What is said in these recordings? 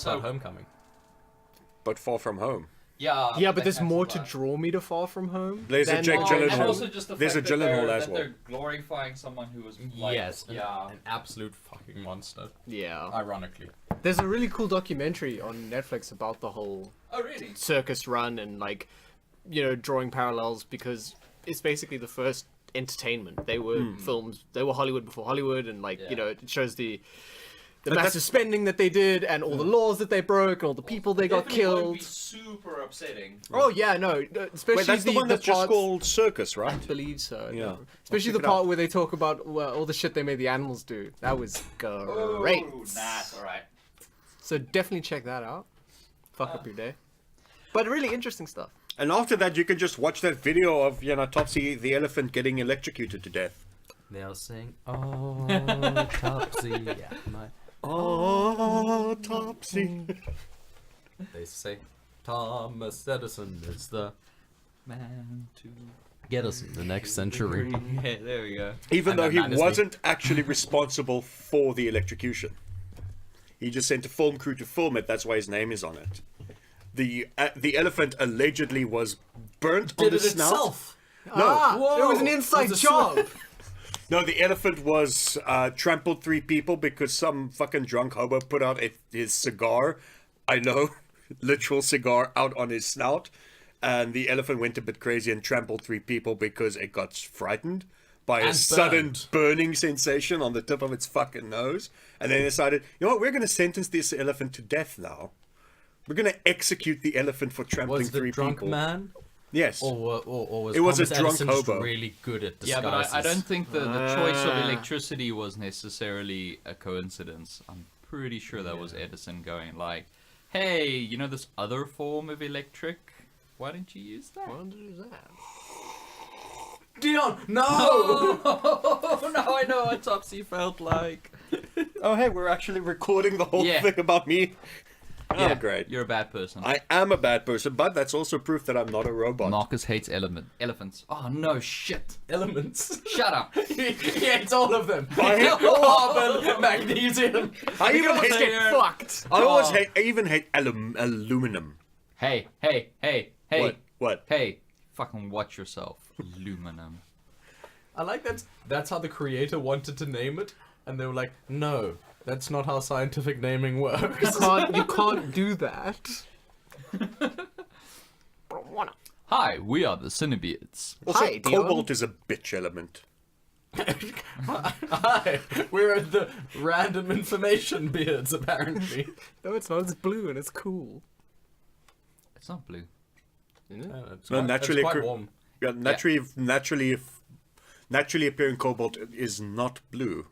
also Homecoming. But Far From Home. Yeah, but there's more to draw me to Far From Home. There's a Jake Gyllenhaal. And also just the There's fact a Gyllenhaal that as well. they're glorifying someone who was like, Yes, an absolute fucking monster. Yeah. Ironically. There's a really cool documentary on Netflix about the whole really? circus run and like, drawing parallels because it's basically the first entertainment. They were films. They were Hollywood before Hollywood, and it shows the massive spending that they did and all the laws that they broke and all the people they got killed. Would be super upsetting. Oh yeah, no, especially Wait, that's the one that's just called Circus, right? I believe so. Yeah. Especially the part where they talk about all the shit they made the animals do. That was great. Oh, nice. All right. So definitely check that out. Fuck up your day. But really interesting stuff. And after that, you can just watch that video of Topsy the elephant getting electrocuted to death. They'll sing, oh, Topsy, yeah, oh, Topsy. They say, Thomas Edison is the Man to get us in the next century. Yeah, there we go. Even And though that he man is wasn't actually responsible for the electrocution. He just sent a film crew to film it, that's why his name is on it. The elephant allegedly was burnt on the snout. Itself. No, It was an inside job. no, the elephant was trampled 3 people because some fucking drunk hobo put out his cigar. I know, literal cigar out on his snout. And the elephant went a bit crazy and trampled 3 people because it got frightened by a sudden burning sensation on the tip of its fucking nose. And then decided, you know what, we're going to sentence this elephant to death now. We're going to execute the elephant for trampling 3 people. Was the drunk man? Yes. Or was it was Thomas a drunk Edison just hobo. really good at Yeah, disguises? but I don't think the choice of electricity was necessarily a coincidence. I'm pretty sure that was Edison going like, hey, this other form of electric? Why didn't you use that? Why don't you do that? Dion, no! Oh, now I know what Topsy felt like. Oh, hey, we're actually recording the whole thing about me. Yeah, Oh, great. You're a bad person. I am a bad person, but that's also proof that I'm not a robot. Marcus hates elephants. Oh, no, shit. Elements. Shut up. He hates all of them. I hate- Carbon, magnesium. I even Let's hate, get fucked. I even hate aluminum. Hey. What? Hey, fucking watch yourself. Aluminum. I like that. That's how the creator wanted to name it, and they were like, "No, that's not how scientific naming works." You can't do that. Hi, we are the CineBeards. Also, Hi, Dion. cobalt is a bitch element. Hi, we're at the random information beards, apparently. No, it's not. It's blue and it's cool. It's not blue. It's No, naturally, it's quite warm. Yeah, naturally appearing cobalt is not blue.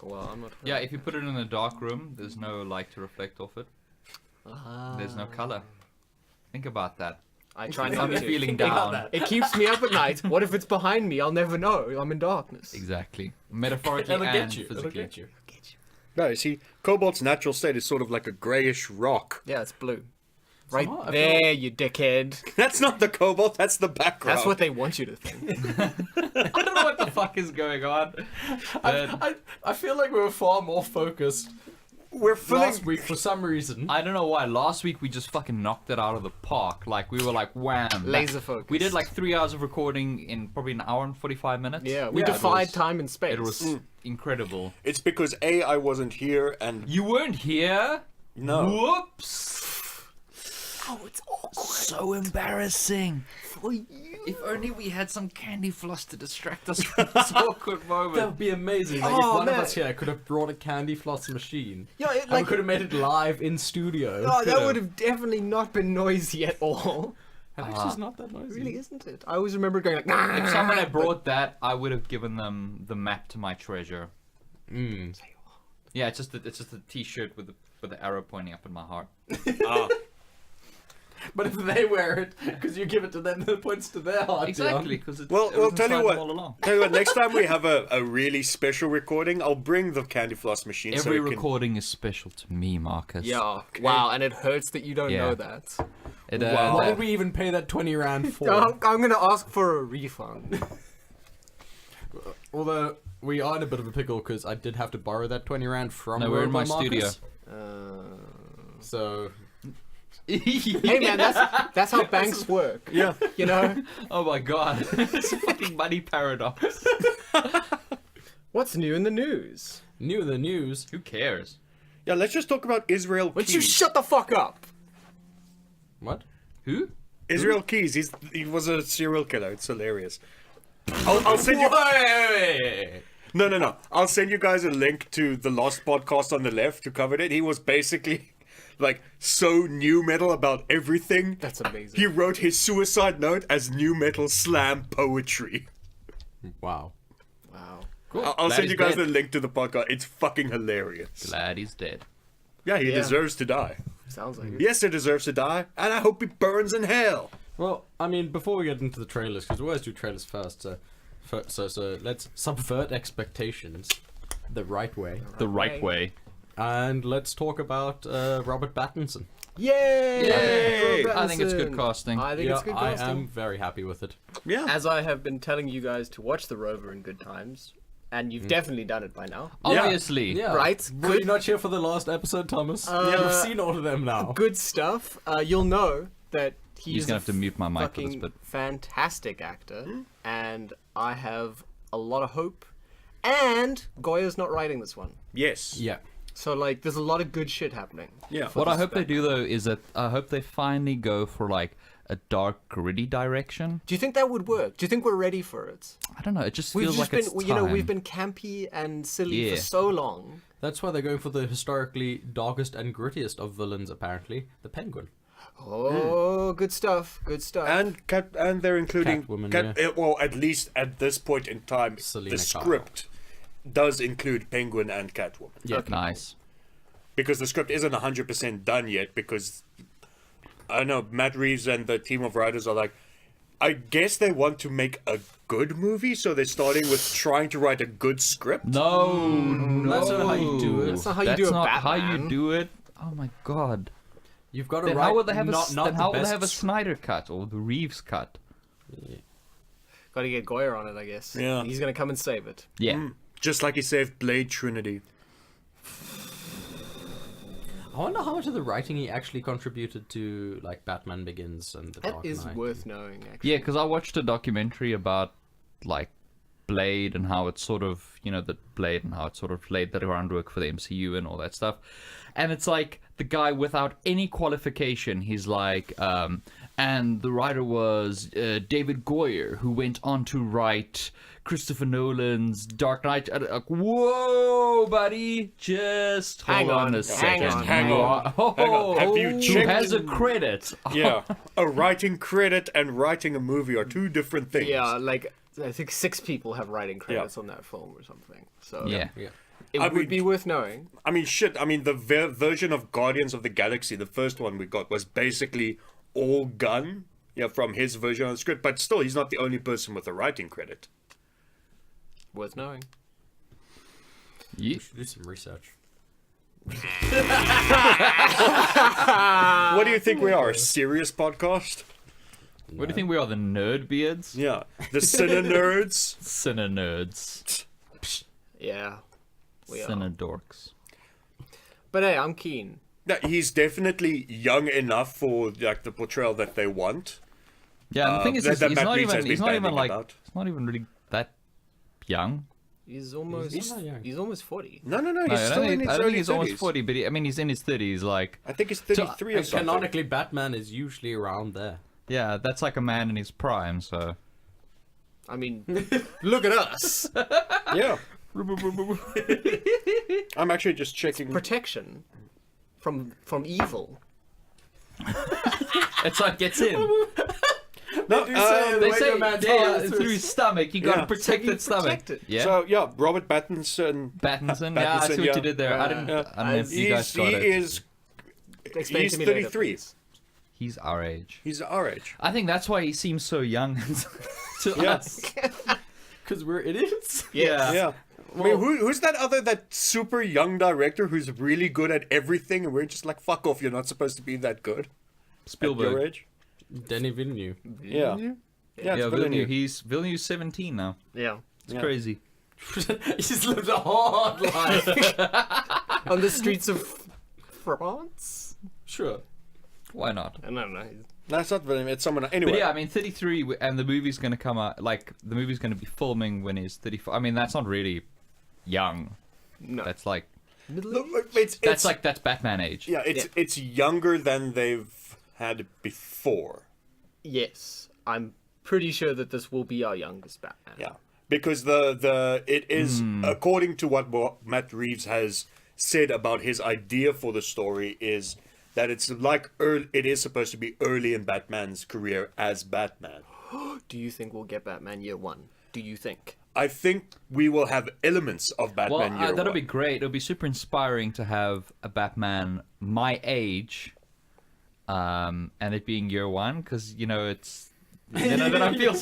Well, I'm not. Yeah, if you put it in a dark room, there's no light to reflect off it. There's no color. Think about that. I try If not I'm to. feeling down. It keeps me up at night. What if it's behind me? I'll never know. I'm in darkness. Exactly. Metaphorically It'll and get you. physically. It'll get you. No, you see, cobalt's natural state is sort of like a grayish rock. Yeah, it's blue. Right Somehow I there, you dickhead. That's not the cobalt, that's the background. That's what they want you to think. I don't know what the fuck is going on. I feel like we were far more focused We're filling... last week for some reason. I don't know why. Last week we just fucking knocked it out of the park. Like we were like wham. Laser focus. We did like 3 hours of recording in probably an hour and 45 minutes. Yeah, we It defied was- time and space. It was incredible. It's because A, I wasn't here, and... You weren't here? No. Whoops. Oh, it's awkward So embarrassing. for you. If only we had some candy floss to distract us from this awkward That moment. would be amazing. Like, Oh, if one man. of us here could have brought a candy floss machine, Yeah, and we could have made it live in studio. Oh, that would have definitely not been noisy at all. Actually, it's not that noisy. Really, isn't it? I always remember going like. If someone had brought that, I would have given them the map to my treasure. Mm. Yeah, it's just a T-shirt with the arrow pointing up in my heart. But if they wear it, because you give it to them, it points to their heart. Exactly, because it Well, was tell you inside what. them all along. Tell you what, next time we have a really special recording, I'll bring the candy floss machine Every so it can... recording is special to me, Marcus. Yeah. Wow, and it hurts that you don't Yeah. know that. It, Wow. Why did we even pay that 20 rand for? I'm gonna ask for a refund. Although we are in a bit of a pickle because I did have to borrow that 20 rand from. No, we're in my Marcus. studio. So Hey man, that's how banks work. Yeah. You know? Oh my god. It's a fucking money paradox. What's new in the news? new in the news. Who cares? Yeah, let's just talk about Israel Would Keys. you shut the fuck up? What? Who? Israel Keys, he was a serial killer. It's hilarious. I'll send you... Wait. No. I'll send you guys a link to the last podcast on the left who covered it. He was basically like so new metal about everything. That's amazing. He wrote his suicide note as new metal slam poetry. Wow. Wow. Cool. I'll Glad send he's you guys dead. the link to the podcast. It's fucking hilarious. Glad he's dead. Yeah, he Yeah. deserves to die. Sounds like it. Yes, he deserves to die, and I hope he burns in hell. Well, I mean, before we get into the trailers, because we always do trailers first, so let's subvert expectations the right way, The right way. and let's talk about Robert Battinson. Yay! Yay! Robert I think it's good Pattinson. casting. I think Yeah, it's good I casting. am very happy with it. Yeah. As I have been telling you guys to watch The Rover in good times, and you've definitely done it by now. Obviously. Yeah. Right, Were good. you not here for the last episode, Thomas? You've seen all of them now. Good stuff. You'll know that he's He's gonna have to mute my mic for this fucking bit. fantastic actor, and I have a lot of hope. And Goya's not writing this one, Yes. Yeah. so like, there's a lot of good shit happening. Yeah. What I this hope they back. do though is that I hope they finally go for like a dark, gritty direction. Do you think that would work? Do you think we're ready for it? I don't know. It just We've feels just like been, it's you know, time. we've been campy and silly Yeah. for so long. That's why they're going for the historically darkest and grittiest of villains, apparently, the Penguin. Oh, good stuff. Good stuff. And they're including Catwoman, well, at least at this point in time, Selena the Kyle. script does include Penguin and Catwoman. Yeah. Nice. Because the script isn't 100% done yet, because I know Matt Reeves and the team of writers are like, I guess they want to make a good movie, so they're starting with trying to write a good script. No, That's not how you do it. That's not how you do a not how Batman. you do it. Oh my god. You've got to Then write how would they have not, a not then the how would they best have a Snyder cut or the Reeves cut? Gotta get Goya on it, I guess. Yeah. He's gonna come and save it. Yeah. Just like he saved Blade Trinity. I wonder how much of the writing he actually contributed to, like, Batman Begins and The That Dark is Knight. worth knowing, actually. Yeah, because I watched a documentary about like Blade and how it's sort of, you know, the Blade and how it sort of laid the groundwork for the MCU and all that stuff. And it's like the guy without any qualification, he's like, and the writer was David Goyer, who went on to write Christopher Nolan's Dark Knight. Like, whoa, buddy, just Hang hold on on, a hang second. on, hang You on, are- oh, hang on. Have you who checked- has a credit? Yeah. A writing credit and writing a movie are two different things. Yeah, like, I think 6 people have writing credits on that film or something. So Yeah. Yeah. it I would mean- be worth knowing. I mean, shit. I mean, the version of Guardians of the Galaxy, the first one we got, was basically all gun. Yeah, from his version of the script. But still, he's not the only person with a writing credit. Worth knowing. Yeah. We should do some research. What do you think we are? A serious podcast? What do you think we are, the nerd beards? Yeah. The Cine Nerds. Cine nerds. Yeah. We are. Cine dorks. But hey, I'm keen. Yeah, he's definitely young enough for like the portrayal that they want. Yeah, and the thing is, that he's Matt not Reeves has even, been he's not even bandying like, about. he's not even really that young. He's almost He's not young. he's almost 40. No, No, he's I still don't in think, his I don't early think he's 30s. almost 40, but I mean, he's in his 30s, like, I think he's 33 or And something. canonically, Batman is usually around there. yeah, that's like a man in his prime, so. I mean, look at us. Yeah. I'm actually just checking. Protection from evil. It's like, gets in. No, They say, yeah, through his stomach, you gotta Yeah. protect that stomach. Protect it. Yeah. So yeah, Robert Pattinson. Battinson, yeah, I see what yeah. you did there. I don't know if you guys got it. Explain He's to me later, 33. please. He's our age. He's our age. I think that's why he seems so young to Yeah. us. Because we're idiots? Yeah. Yeah. I mean, who's that super young director who's really good at everything, and we're just like, fuck off, you're not supposed to be that good at your Spielberg. age? Denis Villeneuve. Yeah. Yeah, Yeah, it's Villeneuve. Villeneuve's 17 now. Yeah. It's Yeah. crazy. He's lived a hard life. On the streets of France? Sure. Why not? I don't know. That's not very. It's someone. Anyway. But yeah, I mean, 33, and the movie's going to come out, like, the movie's going to be filming when he's 34. I mean, that's not really young. No. That's like, Look, it's that's Batman age. yeah, it's younger than they've had before. Yes, I'm pretty sure that this will be our youngest Batman. Yeah, because it is according to what Matt Reeves has said about his idea for the story is that it's like it is supposed to be early in Batman's career as Batman. Do you think we'll get Batman year one? Do you think? I think we will have elements of Well, Batman year that'll one. be great. It'll be super inspiring to have a Batman my age, and it being year one, because, you know, it's... You know, then I feel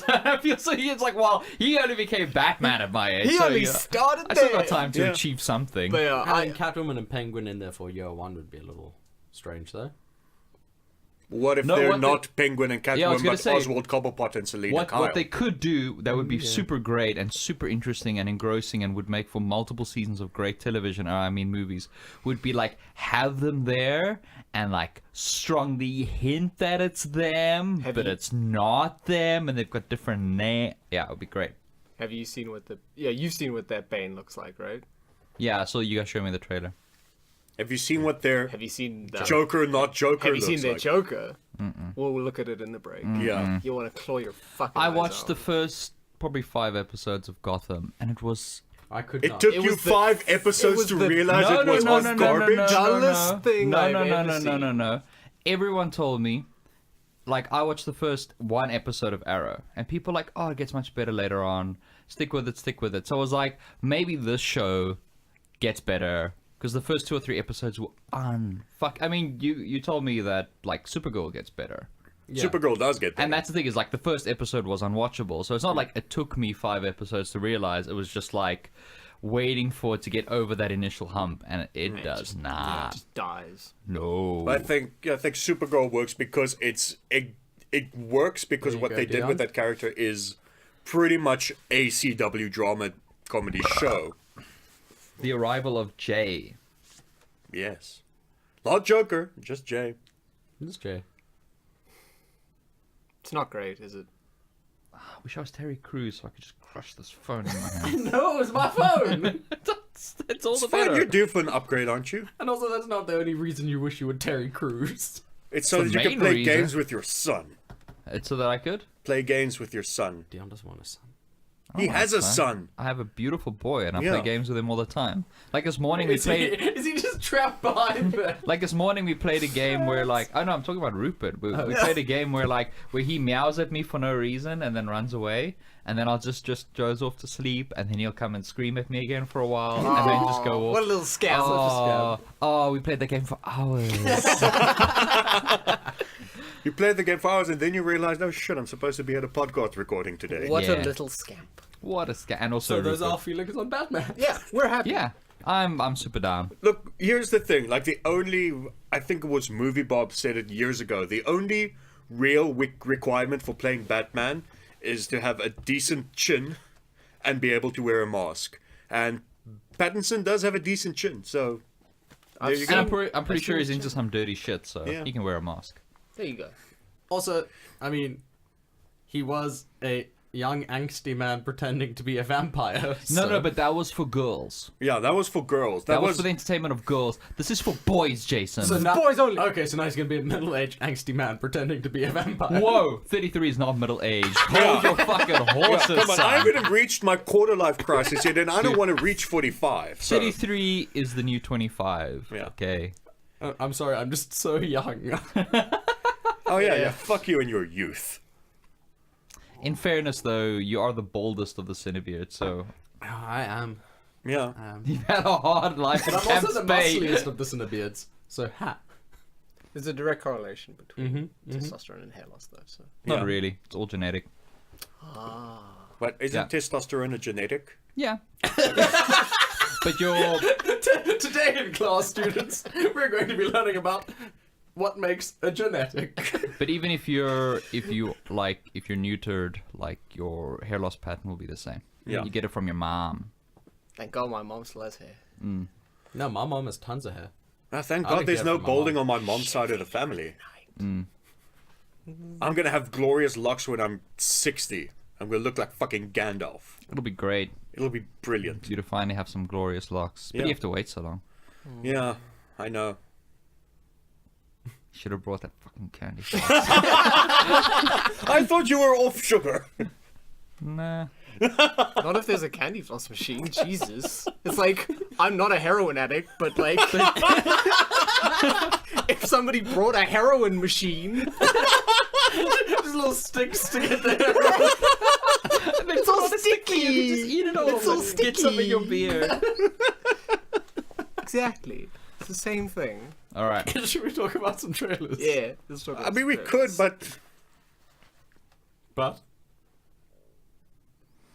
so it's like, well, he only became Batman at my age. He so, only you know, started I still there. got time to Yeah. achieve something. But Having Catwoman and Penguin in there for year one would be a little strange, though. What if No, they're what not Penguin and Yeah, I was Catwoman, gonna but say, Oswald Cobblepot and Selena Kyle? What they could do that would be super great and super interesting and engrossing and would make for multiple seasons of great television, or I mean movies, would be like have them there and like strongly hint that it's them, but it's not them, and they've got different name. Yeah, it would be great. Have you seen what you've seen what that Bane looks like, right? Yeah, so you guys show me the trailer. Have you seen what their Have you seen the Joker, not Joker, Have you seen looks their like? Joker? We'll look at it in the break. Yeah. You want to claw your fucking I eyes watched out. the first probably 5 episodes of Gotham, and it was I could It not. took It you was the- 5 it episodes was to the- realize it was garbage. Dullest thing I've ever seen. No. Everyone told me, like, I watched the first 1 episode of Arrow, and people were like, oh, it gets much better later on. Stick with it. So I was like, maybe this show gets better, because the first 2 or 3 episodes were I mean, you told me that, like, Supergirl gets better. Yeah. Supergirl does get that. And that's the thing, is like the first episode was unwatchable. So it's not like it took me 5 episodes to realize. It was just like waiting for it to get over that initial hump, and it does not. Just dies. No. I think Supergirl works because it works because There you what go, they did Dion. with that character is pretty much a CW drama comedy show. The arrival of Jay. Yes. Not Joker, just Jay. This Jay. It's not great, is it? I wish I was Terry Crews so I could just crush this phone in my hand. No, it's my phone! it's all It's the fine, better. you're due for an upgrade, aren't you? And also, that's not the only reason you wish you were Terry Crews. It's so the that you can main play reason. games with your son. It's so that I could. Play games with your son. Dion doesn't want a son. He Oh, has a that's fine. son. I have a beautiful boy, and I Yeah. play games with him all the time. Like this morning we played. Is he just trapped behind there? Like this morning we played a game where like oh no I'm talking about Rupert. We played a game where he meows at me for no reason and then runs away, and then I'll just goes off to sleep, and then he'll come and scream at me again for a while, and then just go off. What a little scam. Oh, we played that game for hours. You played the game for hours and then you realize, oh shit, I'm supposed to be at a podcast recording today. What Yeah. a little scamp. What a scam! And also So those Rupert. are feelings on Batman. Yeah, we're happy. Yeah, I'm super down. Look, here's the thing. Like, the only... I think it was Movie Bob said it years ago. The only real requirement for playing Batman is to have a decent chin and be able to wear a mask. And Battinson does have a decent chin, so... There you And I'm, go. I'm pretty sure he's into some dirty shit, so Yeah. he can wear a mask. There you go. Also, I mean, he was a young angsty man pretending to be a vampire. No, but that was for girls. Yeah, that was for girls. That was for the entertainment of girls. This is for boys, Jason. So now, Boys only. Okay, so now he's gonna be a middle-aged angsty man pretending to be a vampire. Whoa, 33 is not middle aged. Hold your fucking horses, Come on, I son. haven't reached my quarter-life crisis yet, and I don't want to reach 45. So. 33 is the new 25. Yeah. Okay. I'm sorry, I'm just so young. Oh, yeah. Fuck you and your youth. In fairness, though, you are the boldest of the CineBeards, so I am. Yeah. you've had a hard life in But I'm Camp also the Spade. muscliest of the CineBeards. So, ha. There's a direct correlation between testosterone and hair loss, though. So. Not Yeah. really. It's all genetic. But isn't Yeah. testosterone a genetic? Yeah. But you're... Today in class, students, we're going to be learning about what makes a genetic. But even if you're neutered, like your hair loss pattern will be the same. Yeah. You get it from your mom. Thank God my mom still has hair. No, my mom has tons of hair. Thank I God don't there's care no for my balding mom. on my mom's side of the family. I'm gonna have glorious locks when I'm 60. I'm gonna look like fucking Gandalf. It'll be great It'll be brilliant. for you to finally have some glorious locks. But Yeah. you have to wait so long. Yeah, I know. Should have brought that fucking candy. I thought you were off sugar. Nah. Not if there's a candy floss machine. Jesus. It's like, I'm not a heroin addict, but like, if somebody brought a heroin machine, Just little sticks to get there. it's all sticky. Just eat it all. It's all Get some in your sticky. beer. Exactly. It's the same thing. All right. Should we talk about some trailers? Yeah. Let's talk about I mean, we spirits. could, but But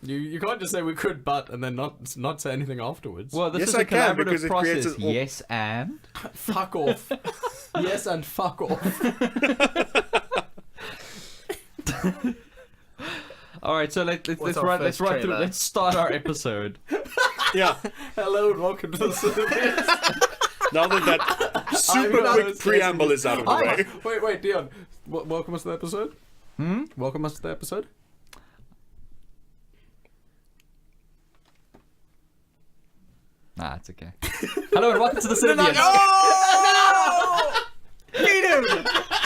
you can't just say we could, but and then not say anything afterwards. Well, this Yes, is I a can, collaborative because it creates process. an au- Yes, and Fuck off. Yes, and fuck off. all right. So let's What's our run first through. trailer? Let's start our episode. yeah. Hello and welcome to the CineBeards. Now that super I quick was preamble is out of the way. Wait, Dion. Welcome us to the episode. Welcome us to the episode. Nah, it's okay. Hello and welcome to the CineBeards. Beat him!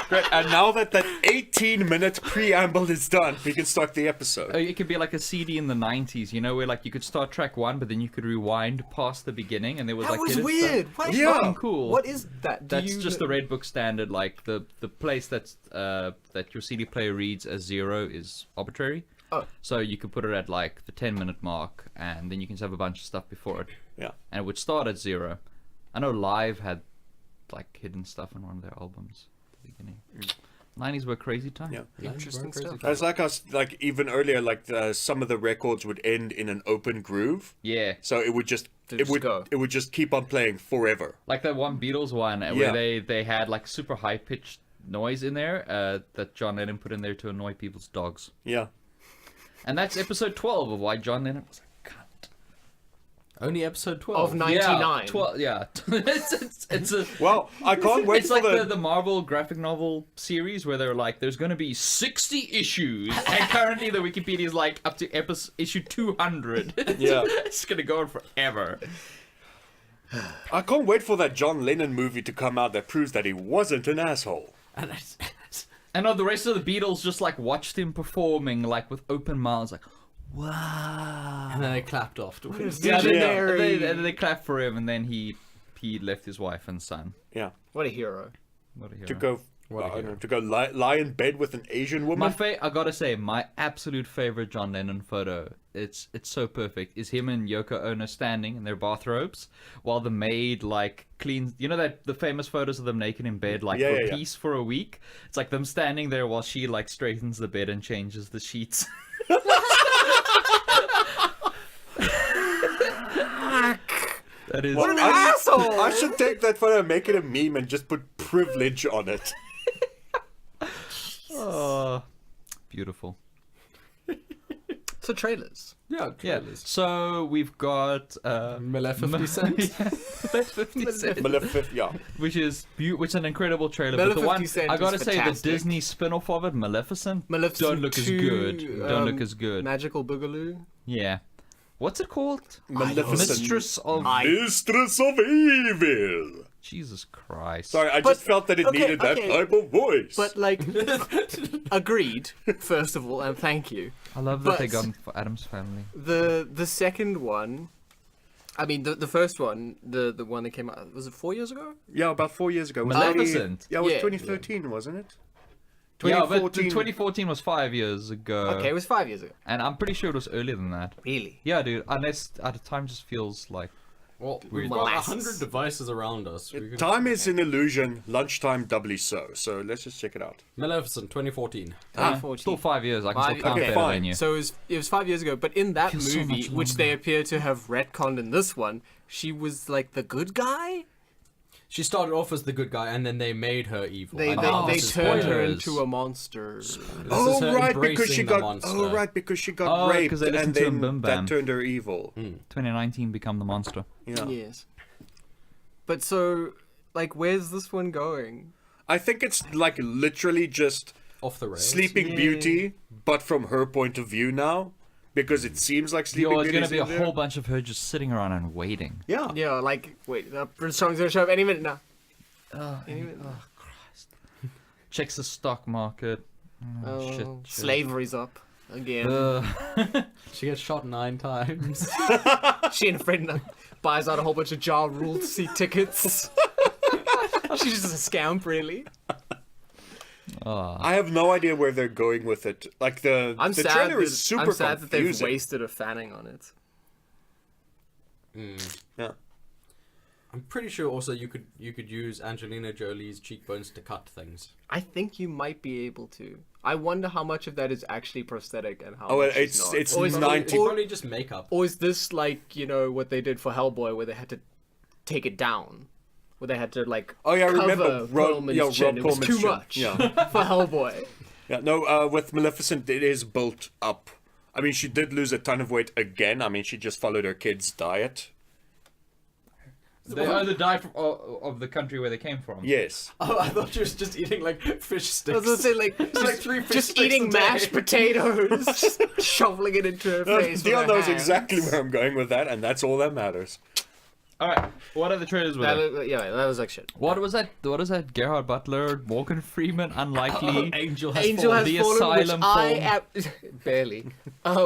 Great. And now that 18-minute preamble is done, we can start the episode. It could be like a CD in the 90s, you know, where like you could start track 1, but then you could rewind past the beginning, and there was That like was hidden weird. stuff. What? It's Yeah. fucking cool. What is that? Do That's you just the Red Book standard. Like the place that's that your CD player reads as 0 is arbitrary. Oh. So you could put it at like the 10-minute mark, and then you can just have a bunch of stuff before it, Yeah. and it would start at 0. I know Live had like hidden stuff in one of their albums at the beginning. 90s were a crazy time. Yeah. Interesting stuff. It's like us, like even earlier, like some of the records would end in an open groove, Yeah. so it would just go. it would just keep on playing forever. Like that one Beatles one Yeah. where they had like super high pitched noise in there that John Lennon put in there to annoy people's dogs. Yeah. And that's episode 12 of why John Lennon was a cunt. Only episode 12. Of 99. Yeah, yeah. it's a Well, I can't wait it's for like the Marvel graphic novel series where they're like, there's going to be 60 issues, and currently the Wikipedia is like up to issue 200. Yeah. It's going to go on forever. I can't wait for that John Lennon movie to come out that proves that he wasn't an asshole. And And the rest of the Beatles just like watched him performing like with open mouths, like, wow. then they clapped afterwards. Yeah, Visionary. and they clapped for him, and then he left his wife and son. Yeah. What a hero. What a hero. To go, What a I don't hero. know, to go lie in bed with an Asian woman. I gotta say, my absolute favorite John Lennon photo, it's so perfect, is him and Yoko Ono standing in their bathrobes while the maid like cleans, you know, that the famous photos of them naked in bed like Yeah, for yeah, yeah. peace for a week. It's like them standing there while she like straightens the bed and changes the sheets. That is What an I- asshole! I should take that photo and make it a meme and just put privilege on it. oh, beautiful. So trailers. Yeah, Yeah. trailers. So we've got Maleficent. Maleficent, yeah. which is an incredible trailer. But the one Maleficent I gotta is say, the fantastic. Disney spin-off of it, Maleficent, Maleficent don't look as 2, good. Don't look as good. Magical Boogaloo. Yeah. What's it called? Maleficent. Mistress of Mistress of Evil. Jesus Christ. Sorry, I But- just felt that it okay, needed that okay. type of voice. But like, agreed. First of all, and thank you. I love that but- they gone for Adam's Family. The second one, I mean the first one, the one that came out, was it 4 years ago? yeah, about 4 years ago. Was Maleficent. Yeah, it was Yeah. 2013, wasn't it? Yeah, but 2014. 2014 was 5 years ago. Okay, it was 5 years ago. And I'm pretty sure it was earlier than that. Really? Yeah, dude. Unless at a time just feels like Well, Weird. we've got Molasses. 100 devices around us. We could- Time is an illusion, lunchtime doubly so. So let's just check it out. Maleficent 2014. still 5 years. I can still 5 count okay, better fine. than you. So it was 5 years ago, but in that Feels so movie, much which longer. they appear to have retconned in this one, she was like the good guy. She started off as the good guy, and then they made her evil. They and they, now they this is turned her spoilers. into a monster. This is Oh her right, because she embracing the got. monster. Oh right, because she got Oh, raped, 'cause they and listened to then Bim Bam. that turned her evil. 2019 become the monster. Yeah. Yes. But so Like, where's this one going? I think it's like literally just Off the rails. Sleeping Beauty, but from her point of view now, because it seems like Sleeping Yo, it's Beauty gonna is be a in there. whole bunch of her just sitting around and waiting. Yeah. Yeah, like, wait, Prince Charming's gonna show up any minute now. Any minute. Checks the stock market. Oh, shit. slavery's up again. She gets shot 9 times. She and a friend buys out a whole bunch of Ja Rule seat tickets. She's just a scamp, really. I have no idea where they're going with it. Like the trailer is super I'm sad that they've confusing. wasted a fanning on it. Yeah. I'm pretty sure also you could use Angelina Jolie's cheekbones to cut things. I think you might be able to. I wonder how much of that is actually prosthetic and how Oh, much is not. it's Or is it- 90. It's probably just makeup. Or is this like, you know, what they did for Hellboy, where they had to take it down? Where they had to, like, Oh yeah, I remember cover Rob Perlman's chin. It was Perlman's too chin. much Yeah. for Hellboy. Yeah, no, with Maleficent, it is built up. I mean, she did lose a ton of weight again. I mean, she just followed her kid's diet. They either died from, of the country where they came from. Yes. Oh, I thought she was just eating like fish I was sticks. gonna say, like, Like 3 fish just sticks eating a day. mashed potatoes, just shoveling it into her face. Dion with her knows hands. exactly where I'm going with that, and that's all that matters. All right. What other trailers were That there? was, yeah, that was like shit. What was that? What is that? Gerard Butler, Morgan Freeman, unlikely. Angel has Angel fallen. has The fallen, which asylum I am barely,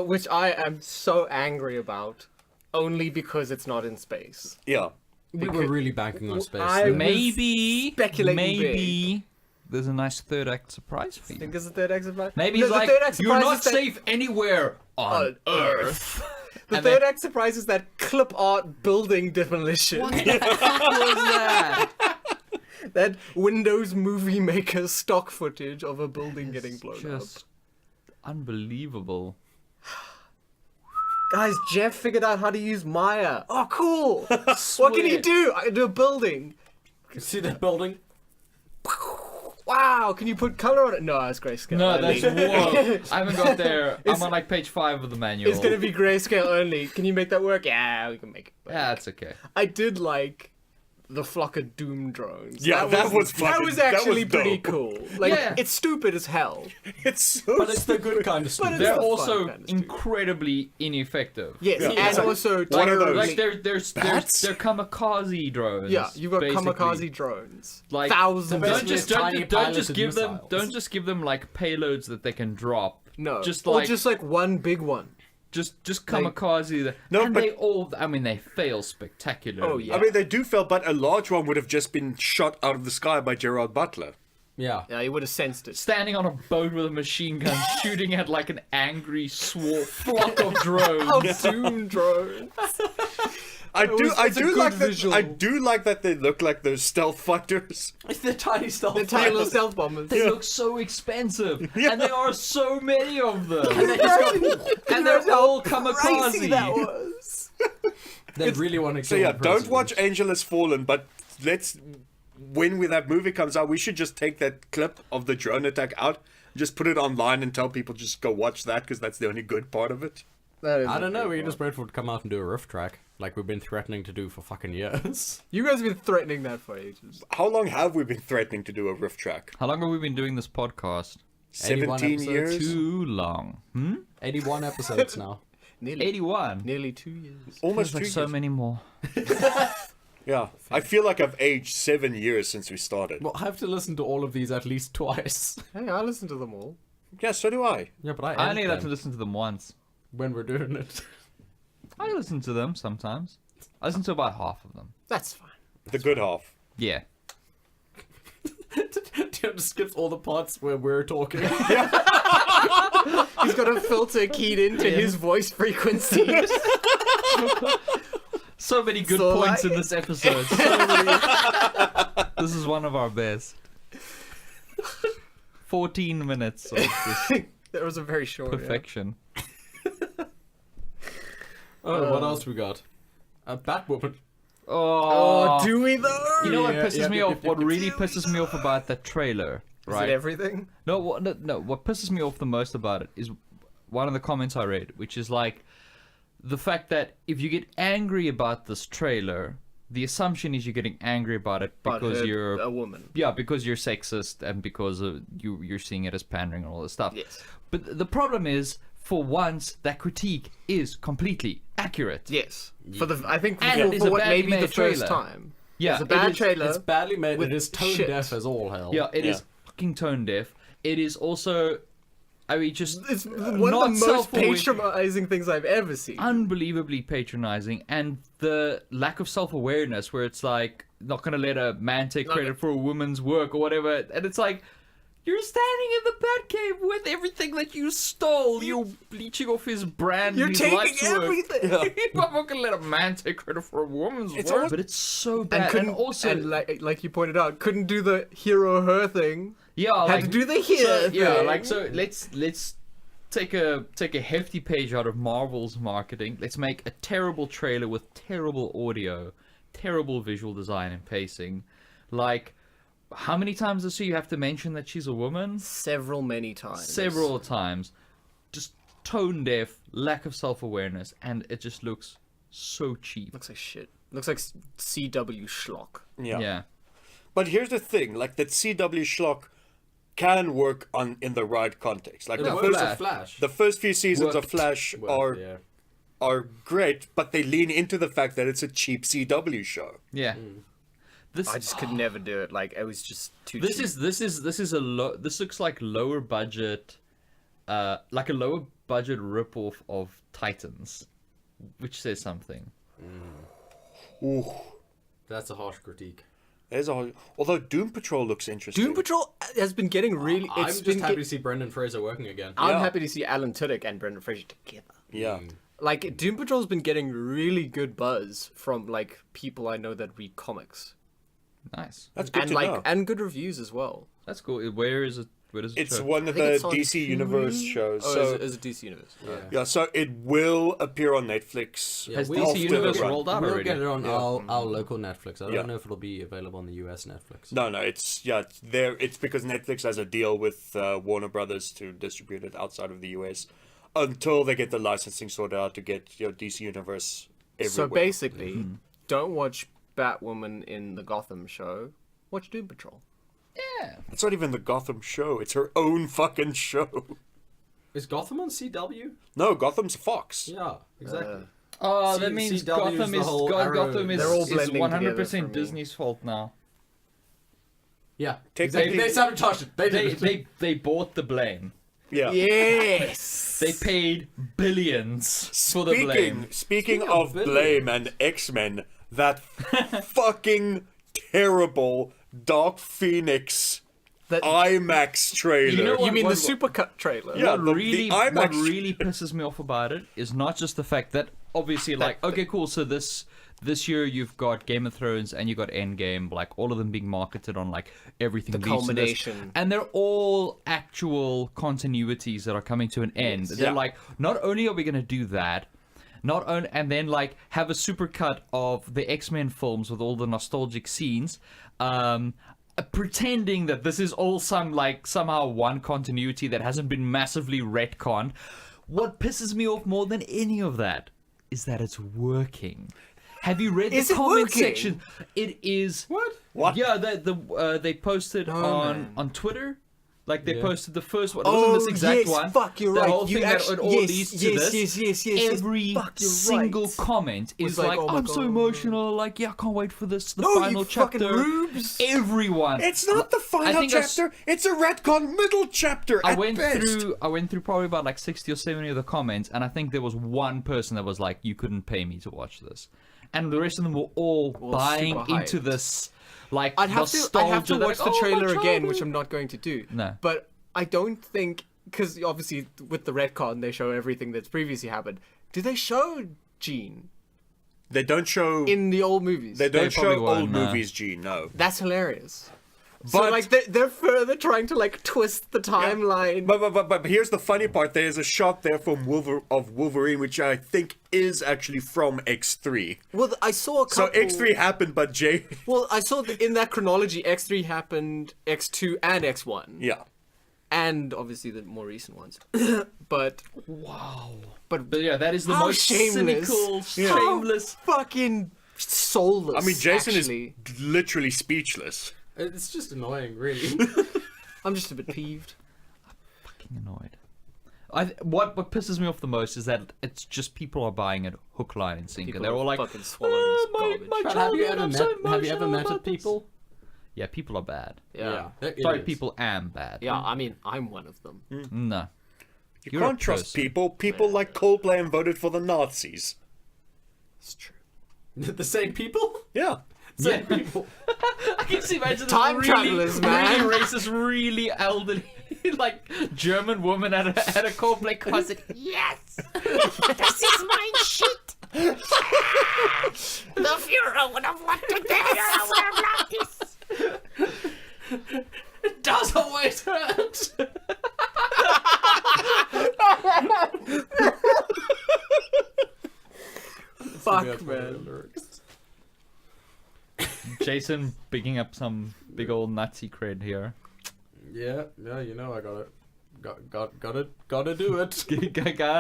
which I am so angry about, only because it's not in space. Yeah. We were really banking on space. I though. was Maybe. speculating Maybe. There's a nice third act surprise for I you. think it's the third act surprise. Maybe No, he's the like, third act you're surprise not is that- safe anywhere on Earth. The and third then- act surprise is that clip art building demolition. What the fuck was that? That Windows Movie Maker stock footage of a building getting blown up. Just unbelievable. Guys, Jeff figured out how to use Maya. Oh, cool! What can he do? I can do a building. See that building? Wow, can you put color on it? No, it's grayscale. No, only. that's whoa. I haven't got there. I'm on like page 5 of the manual. It's gonna be grayscale only. Can you make that work? Yeah, we can make it work. Yeah, it's okay. I did like the flock of Doom drones. Yeah, that was that fucking- was that was actually pretty dope. cool. Like, Yeah. it's stupid as hell. It's so But it's the good kind of But stupid. it's They're the fun also kind of stupid. incredibly ineffective. Yes, Yeah. and It's like, also what are those? Like terribly- they're kamikaze drones. Yeah, you've got basically. kamikaze drones. Like, Thousands. They're of Don't basically just them. tiny don't just piloted give them missiles. don't just give them like payloads that they can drop. No, just or like just like one big one. just like- kamikaze. No, and but- they all. I mean, they fail spectacularly. Oh, yeah. I mean, they do fail, but a large one would have just been shot out of the sky by Gerard Butler. Yeah. Yeah, you would have sensed it. Standing on a boat with a machine gun, shooting at like an angry flock of drones. Oh, Doom drones. I do it's a good like visual. that. I do like that they look like those stealth fighters. It's the tiny stealth. The tiny little stealth bombers. They look so expensive, and there are so many of them, And and they're all crazy that kamikaze. was. They really want to kill So yeah, the don't president. watch Angel Has Fallen, but let's when that movie comes out, we should just take that clip of the drone attack out, just put it online, and tell people just go watch that because that's the only good part of it. That is I a don't know. good We one. can just wait for it to come out and do a riff track, like we've been threatening to do for fucking years. You guys have been threatening that for ages. How long have we been threatening to do a riff track? How long have we been doing this podcast? 81 17 episodes. years. Too long. 81 episodes now. Nearly, 81. nearly 2 years. Almost Like 2 so years. many more. Yeah, I feel like I've aged 7 years since we started. Well, I have to listen to all of these at least twice. Hey, I listen to them all. Yeah, so do I. Yeah, but I only edit had to them listen to them once. when we're doing it. I listen to them sometimes. I listen to about half of them. That's fine. The good half. Yeah. Tim just skips all the parts where we're talking. He's got a filter keyed into his voice frequency. So many good So points like- in this episode. So many. This is one of our best. 14 minutes of this That was a very short. yeah. perfection. Oh, what else we got? A Batwoman. Oh, do we though? You know what Yeah, pisses yeah, me yeah, off? yeah, What yeah. really pisses me off about that trailer, Is right? it everything? No, what pisses me off the most about it is one of the comments I read, which is like the fact that if you get angry about this trailer, the assumption is you're getting angry about it because you're a woman. Yeah, because you're sexist and because you're seeing it as pandering and all this stuff. Yes. But the problem is, for once, that critique is completely accurate. Yes. I think And it is for a what badly maybe the made first trailer. time. Yeah, It's a bad trailer. It's badly made. with It is tone shit. deaf as all hell. Yeah, it is fucking tone deaf. It is also, I mean, just It's one not of the most self-aware- patronizing things I've ever seen. unbelievably patronizing, and the lack of self-awareness where it's like, not gonna let a man take credit for a woman's work or whatever, and it's like, you're standing in the Batcave with everything that you stole. You're bleaching off his brand. You're his taking life's work. everything. I'm not gonna let a man take credit for a woman's work. almost- But it's so And bad. couldn't And also, and like you pointed out, couldn't do the hero her thing. yeah, Had to do the here so, yeah, thing. like so. Let's take a hefty page out of Marvel's marketing. Let's make a terrible trailer with terrible audio, terrible visual design and pacing. Like, how many times does she have to mention that she's a woman? Many times. Several times. Just tone deaf, lack of self-awareness, and it just looks so cheap. Looks like shit. Looks like CW schlock. Yeah. But here's the thing, like that CW schlock can work in the right context. Like It the works first at Flash. the first few seasons of Worked. Flash Well, yeah. are great, but they lean into the fact that it's a cheap CW show. Yeah. This I just could never do it. Like it was just too. This cheap. is this looks like lower budget, like a lower budget ripoff of Titans, which says something. Ooh, That's a harsh critique. although Doom Patrol looks interesting. Doom Patrol has been getting really. I'm It's just been happy to see Brendan Fraser working again. I'm Yeah. happy to see Alan Tudyk and Brendan Fraser together. Yeah. Like Doom Patrol's been getting really good buzz from like people I know that read comics, Nice. That's good and to like know. and good reviews as well. That's cool. Where is it? Where does it It's show? one of think the it's on DC Universe Hulu? shows. Oh, so is it DC Universe? yeah, so it will appear on Netflix. Has we'll DC after Universe the run. rolled out We'll already? get it on our local Netflix. I don't Yeah. know if it'll be available on the US Netflix. No, it's there. It's because Netflix has a deal with Warner Brothers to distribute it outside of the US until they get the licensing sorted out to get DC Universe everywhere. So basically, don't watch Batwoman in the Gotham show. Watch Doom Patrol. Yeah. It's not even the Gotham show. It's her own fucking show. Is Gotham on CW? No, Gotham's Fox. Yeah, exactly. Oh, C- that means CW is Gotham the is whole Arrow- Gotham is They're all is blending 100% together for me. Disney's fault now. Yeah, Technically- exactly. They sabotaged it. They They did it. they bought the blame. Yeah. Yes. They paid billions for the blame. Speaking of of billions. blame and X-Men, that fucking terrible Dark Phoenix That- IMAX trailer. You know You mean the what- Supercut trailer? Yeah. What the really IMAX what really pisses me off about it is not just the fact that obviously like okay cool, so this year you've got Game of Thrones and you got Endgame, like all of them being marketed on like everything The leads to this. culmination. And they're all actual continuities that are coming to an end. They're Yeah. like, not only are we gonna do that, not only and then like have a supercut of the X-Men films with all the nostalgic scenes, pretending that this is all somehow one continuity that hasn't been massively retconned. What pisses me off more than any of that is that it's working. Have you read Is the it comment working? section? It is. What? Yeah, they posted man. on Twitter. Like they Yeah. posted the first one. It wasn't this exact yes, one. fuck, you're the right. whole You thing actually- that it all yes, leads to yes, this. yes, Every fuck, you're single right. comment Was is like, like, oh my I'm so God. emotional. Like, yeah, I can't wait for this. The No, final you fucking chapter. rubes. Everyone. It's not the final think I s- chapter. It's a retcon middle chapter. I at went best. through probably about like 60 or 70 of the comments, and I think there was one person that was like, you couldn't pay me to watch this. And the rest of them were all buying super into hyped. this like I'd have to nostalgia. They're watch like, the "Oh, my trailer again, childhood." which I'm not going to do. No. But I don't think, because obviously with the retcon they show everything that's previously happened. Do they show Jean They don't show. in the old movies? They don't probably show won't, old no. movies, Gene. No. That's hilarious. So But- like they're further trying to like twist the timeline. But here's the funny part. There's a shot there from Wolverine, which I think is actually from X3. Well, I saw a So couple. X3 happened, but J. Well, I saw that in that chronology, X3 happened, X2 and X1, Yeah. and obviously the more recent ones. But Wow. but But yeah, that is the How most shameless. cynical, how shameless. fucking soulless. I mean, Jason actually. is literally speechless. It's just annoying, really. I'm just a bit peeved. Fucking annoyed. What pisses me off the most is that it's just people are buying it hook, line, and sinker. People They're all are like, fucking swallowing this garbage. my But have you childhood, ever I'm met? so Have you ever emotional met about this. people? Yeah, people are bad. Yeah. It Sorry, is. people am bad. Yeah, I mean, I'm one of them. No. You You're a can't trust person. people. People like Coldplay and voted for the Nazis. It's true. The same people? Yeah. Same people. I can see imagine Time this travelers, man. really racist, really elderly, like German woman at a Coldplay concert. Yes, this is my shit. The Führer would have wanted this. It does always hurt. Fuck, man. Jason picking up some big old Nazi cred here. Yeah, you know I gotta do it.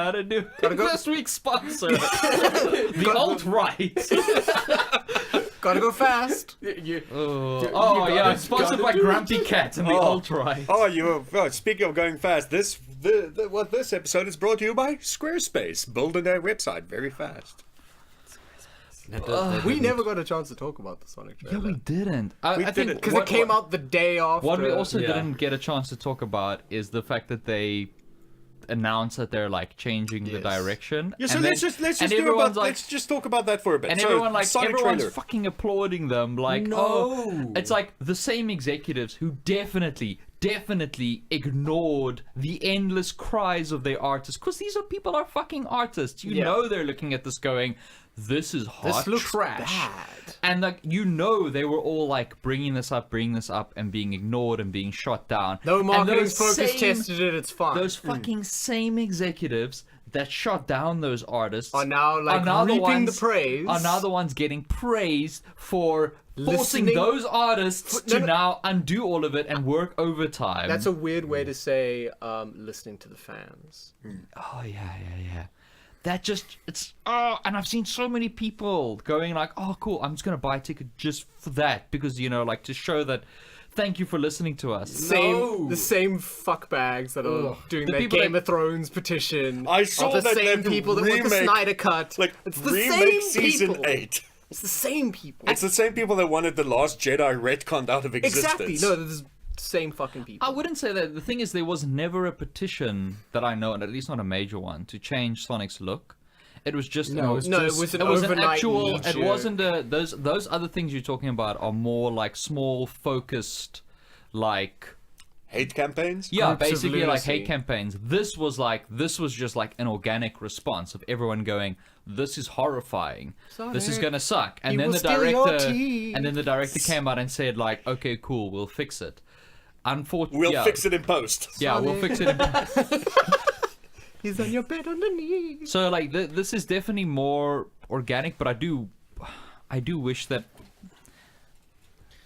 Gotta do. Gotta go. This week's sponsor, the alt right. Gotta go fast. Oh yeah, it's sponsored by Grumpy Cat and the alt right. Oh, speaking of going fast, this episode is brought to you by Squarespace. Building their website very fast. We never got a chance to talk about the Sonic trailer. Yeah, we didn't. I think didn't. Because it came out the day after. What we also Yeah. didn't get a chance to talk about is the fact that they announced that they're like changing the Yes. direction. Yeah, so and let's then- just and everyone's like, let's just talk about that for a bit. and So, everyone's Sonic trailer. fucking applauding them. Like, No. oh, it's like the same executives who definitely ignored the endless cries of their artists, because these people are fucking artists. You Yeah. know they're looking at this going, this is hot This looks trash. bad. And like, you know, they were all like bringing this up, and being ignored and being shot down. No And marketing those focus same- tested it, it's fine. Those fucking same executives that shot down those artists Are now, like, reaping the praise. Are now the ones getting praised for forcing Listening- those artists No, to no. now undo all of it and work overtime. That's a weird way to say listening to the fans. Oh yeah. That just and I've seen so many people going like, oh cool, I'm just gonna buy a ticket just for that, because like to show that thank you for listening to us. The same fuckbags that are doing The their people Game that- of Thrones petition. I saw are the that same they've people that want the remake- Snyder Cut. Like, it's the remake same season people. 8. It's the same people. It's the same people that wanted the Last Jedi retconned out of existence. Exactly. No, this is the same fucking people. I wouldn't say that. The thing is, there was never a petition that I know, and at least not a major one, to change Sonic's look. It was just No, No, it was an it was an overnight actual. knee It jerk. wasn't a those other things you're talking about are more like small focused, like Hate campaigns? yeah, Groups of basically like lunacy. hate campaigns. This was just like an organic response of everyone going, "This is horrifying. This is Sonic, gonna suck." And he then will the steal your director teeth. and then the director came out and said like, "Okay, cool, we'll fix it." Unfortunately, We'll fix it in post. Yeah, we'll fix it. He's on your bed underneath. So like this is definitely more organic, but I do wish that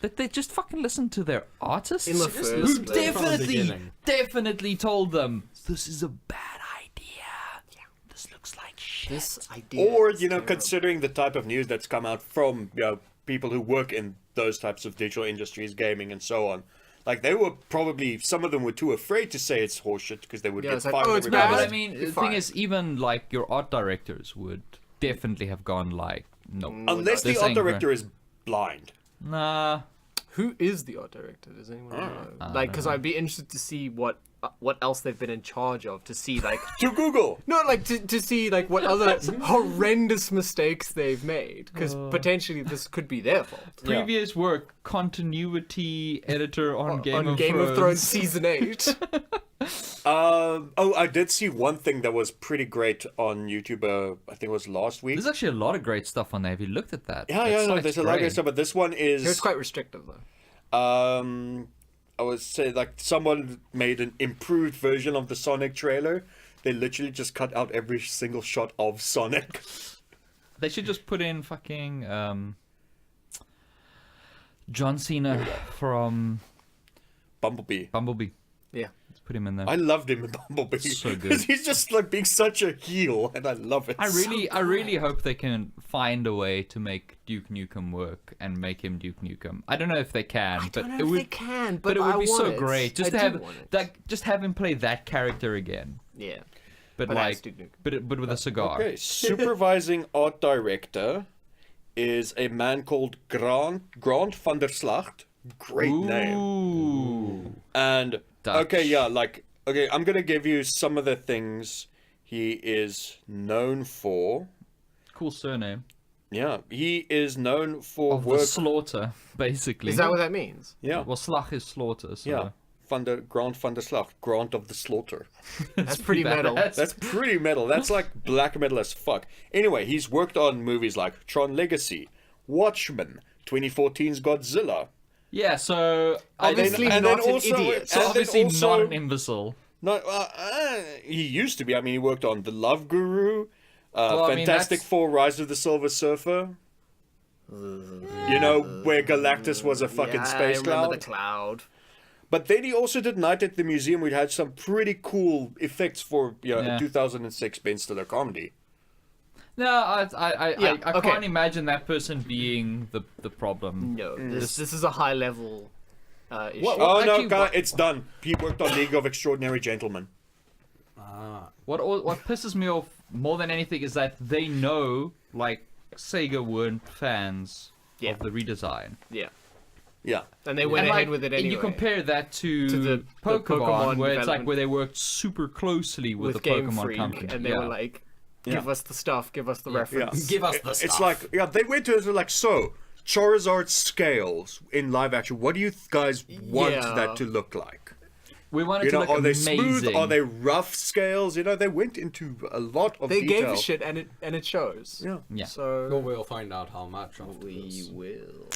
they just fucking listen to their artists In the who first place. From the beginning. definitely told them this is a bad idea. This looks like shit. This idea. Or, is you know, terrible. considering the type of news that's come out from, people who work in those types of digital industries, gaming and so on. Like, they were probably, some of them were too afraid to say it's horseshit because they would Yeah, get it's like, fired. oh, it's every No, bad. day. but I mean, Be the thing fine. is, even like your art directors would definitely have gone like, no, Unless the this art ain't director is blind. nah. Who is the art director? Does anyone know? I Like, don't because I'd be interested to see what else they've been in charge of. To see like, To Google! no, like to see like what other horrendous mistakes they've made. Because potentially this could be their fault. Previous work, continuity editor on Game of Thrones season 8. I did see one thing that was pretty great on YouTube, I think it was last week. There's actually a lot of great stuff on there. Have you looked at that? Yeah, That no, site's there's a lot of great. good stuff, but this one It was is, quite restrictive though. I would say, like, someone made an improved version of the Sonic trailer. They literally just cut out every single shot of Sonic. They should just put in fucking John Cena from Bumblebee. Bumblebee. Yeah. Let's put him in there. I loved him in Bumblebee. So good. He's just like being such a heel, and I love it. I really hope they can find a way to make Duke Nukem work and make him Duke Nukem. I don't know if they can, I but don't know it if would. they can, But it would I be so want it. great just I to do have want it. like just have him play that character again, Yeah. but But as like Duke Nukem. but with a cigar. Okay, supervising art director is a man called Grant van der Slacht. Great name. Ooh. And Dutch. okay, yeah, like okay, I'm gonna give you some of the things he is known for. Cool surname. Yeah, he is known for Of the work. slaughter, basically. Is that what that means? Yeah, Well, slag is slaughter, so yeah. Grant van der Slacht, Grant of the Slaughter. That's pretty metal. badass. That's pretty metal. That's like black metal as fuck. Anyway, he's worked on movies like Tron Legacy, Watchmen, 2014's Godzilla. Yeah, so Obviously and not then an also- idiot. so and then obviously also- not an imbecile. No, he used to be. I mean, he worked on The Love Guru, Well, I mean, Fantastic that's- Four: Rise of the Silver Surfer. You know, where Galactus was a fucking Yeah, space I remember cloud. the cloud. But then he also did Night at the Museum, which had some pretty cool effects for Yeah. a 2006 Ben Stiller comedy. No, I Yeah, okay. can't imagine that person being the problem. No, this is a high level issue. What- Oh actually, no, guy, what- it's done. He worked on League of Extraordinary Gentlemen. What pisses me off more than anything is that they know, like, Sega weren't fans Yeah. of the redesign. Yeah, Yeah. and they went And, ahead like, with it and anyway. you compare that to the Pokemon, Pokemon where it's like development. where they worked super closely with the Game Pokemon Freak, company, and they yeah. were like, "Give Yeah. us the stuff, give us the Yeah. reference." Give us the It's stuff. like, yeah, they went to it like, so, Charizard scales in live action. What do you guys want Yeah. that to look like? We wanted You to know, look are they amazing. smooth? Are they rough scales? You know, they went into a lot of They detail. gave a shit, and it shows. Yeah. Yeah. So Well, we'll find out how much after we this. will.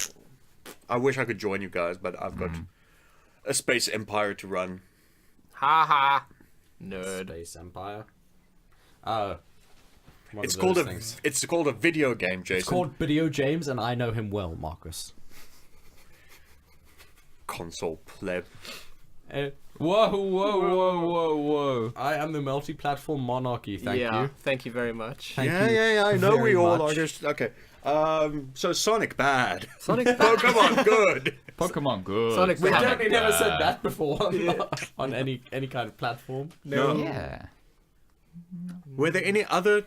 I wish I could join you guys, but I've got a space empire to run. Ha ha. Nerd. Space Empire. One It's of called those a things. it's called a video game, Jason. It's called Video James, and I know him well, Marcus. console pleb. Whoa, whoa. I am the multi-platform monarchy. Thank yeah, you. thank you very much. Thank Yeah, you yeah, I know we very all much. are just okay. So Sonic bad. Sonic Pokemon good. Pokemon good. Sonic We bad. definitely never said that before on any kind of platform. No. Yeah. Were there any other?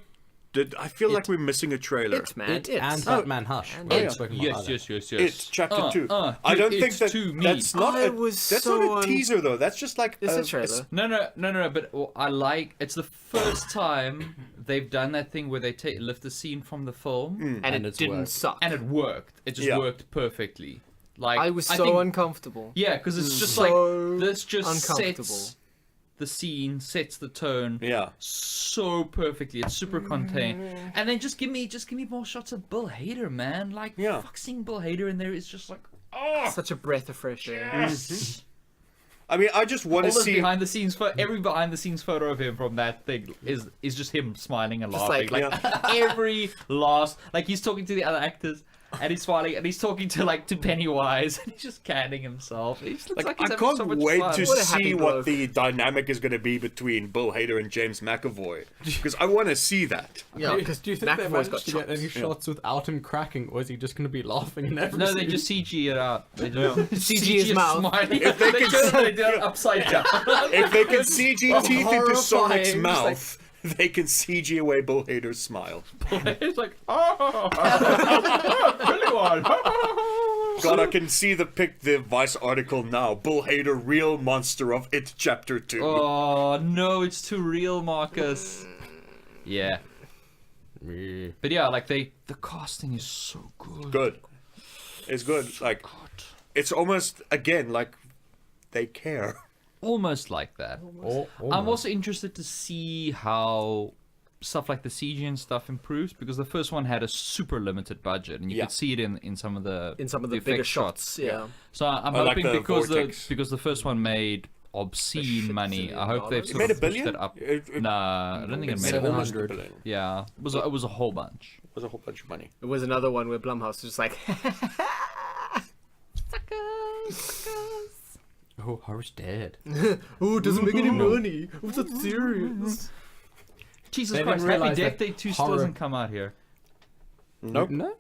I feel like we're missing a trailer. It's man. It and It's. Batman Hush. and We haven't it. spoken about Yes, either. yes. It chapter 2. I give don't it think that to me. that's not I a was that's so not a un- teaser though. That's just like It's a trailer. No, but I like. It's the first time they've done that thing where they lift a scene from the film, And And it it's didn't worked. suck. and it worked. It just Yeah. worked perfectly. Like I was so think, uncomfortable. Yeah, because it's just So like this just uncomfortable. sets the scene, sets the tone. Yeah. So perfectly, it's super contained, and then just give me more shots of Bill Hader, man. Like, Yeah. fuck, seeing Bill Hader in there is just like, Such a breath of fresh air. I mean, I just want all to those see. behind the scenes every behind the scenes photo of him from that thing is just him smiling and Just laughing. like- Like every last, like he's talking to the other actors and he's smiling and he's talking to Pennywise and he's just canning himself. He just looks like, Like, he's I having can't so much wait fun. to What a happy see bloke. what the dynamic is going to be between Bill Hader and James McAvoy, because I want to see that. Yeah, because Do you think they McAvoy's managed got to get chops. any shots without him cracking, or is he just going to be laughing in every No, scene? they just CG it out. They just CG his mouth. Smiling. If they they can- do it upside down. If they can CG teeth into Sonic's horrifying, just mouth, they can CG away Bill Hader's smile. It's like, oh, Pennywise. God, I can see the Vice article now. Bill Hader, real monster of It Chapter 2. Oh no, it's too real, Marcus. Yeah, Yeah. but yeah, like the casting is so good. Good. It's good. Like, it's almost, again, like, they care. Almost like that. I'm also interested to see how stuff like the CG and stuff improves because the first one had a super limited budget and you Yeah. could see it in some of the bigger effect shots. Yeah. So I'm I like hoping the because vortex. the first one made obscene shit money. zillion I hope they've dollars. sort It made of a pushed billion? it up. It Nah, I don't think it made made it. almost a 100. billion. Yeah, it was a whole bunch. It was a whole bunch of money. It was another one where Blumhouse was just like, Oh, horror's dead. Oh, it doesn't make any money. I'm so serious. Jesus They Christ, didn't Happy realize Death that Day 2 still horror- hasn't come out here. Nope. No?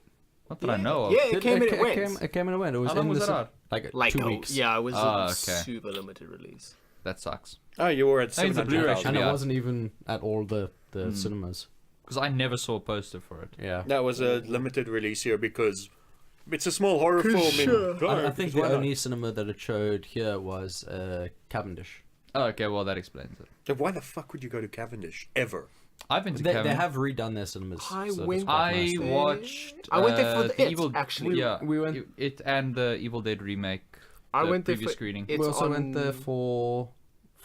Not that I know of. Yeah, it came and it went. It came and it went. It was How long in was the it out? Like 2 weeks. Yeah, it was Ah, a okay. super limited release. That sucks. Oh, you were at I think it's a Blu-ray 700,000. And Yeah. it wasn't even at all the cinemas. Because I never saw a poster for it. Yeah. That was a limited release here because it's a small horror film. sure. I think the only cinema that it showed here was Cavendish. Oh, okay, well, that explains it. Then why the fuck would you go to Cavendish ever? I've been to They Cavendish. have redone their cinemas. I so that's went- quite I nice. watched. I went there for the It, Evil. actually. Yeah, We went- it and the Evil Dead remake. I the went there previous for screening. It's We also on- went there for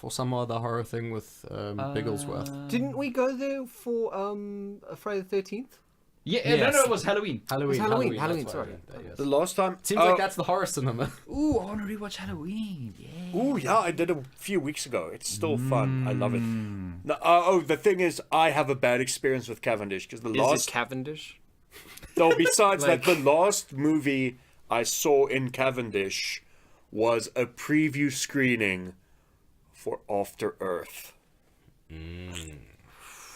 some other horror thing with Bigglesworth. Didn't we go there for Friday the 13th? Yeah, Yes. no, it was Halloween. Halloween. Halloween, that's sorry. why I went there, yes. The last time. Seems like that's the horror cinema. Ooh, I want to rewatch Halloween. Yeah. Ooh, yeah, I did a few weeks ago. It's still fun. I love it. No, the thing is, I have a bad experience with Cavendish because the Is last. it Cavendish? No, besides Like- that, the last movie I saw in Cavendish was a preview screening for After Earth.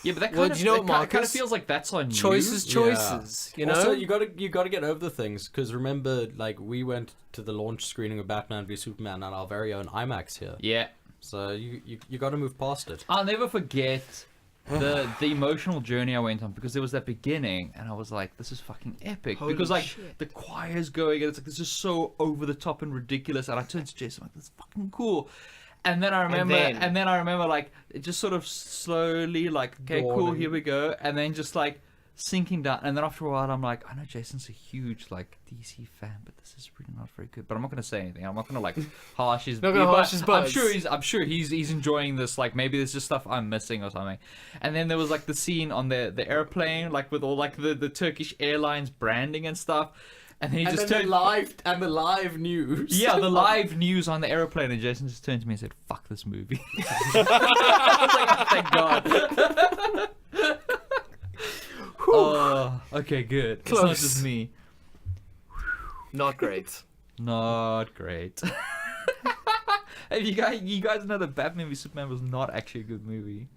Yeah, but that Well, kind of, do you know it what, kind of Marcus? feels like that's on Choices, you. choices. You know? Also, you gotta get over things because remember, like we went to the launch screening of Batman v Superman at our very own IMAX here. Yeah. So you got to move past it. I'll never forget the emotional journey I went on because there was that beginning and I was like, this is fucking epic. Holy because like shit. the choir's going and it's like this is so over the top and ridiculous and I turned to Jason like this is fucking cool. And then I remember like it just sort of slowly like, okay, cool, Dawning. here we go, and then just like sinking down, and then after a while I'm like, I know Jason's a huge like DC fan, but this is really not very good. But I'm not gonna say anything. I'm not gonna like harsh his. Not gonna harsh his I'm buzz. sure he's enjoying this. Like maybe there's just stuff I'm missing or something. And then there was like the scene on the airplane, like with all like the Turkish Airlines branding and stuff. And then he just turned the live news. yeah, the live news on the airplane, and Jason just turned to me and said, "Fuck this movie." I was like, "Thank God." Oh, okay, good. It's not Close. just me. Not great. Not great. Hey, you guys know that Batman v Superman was not actually a good movie.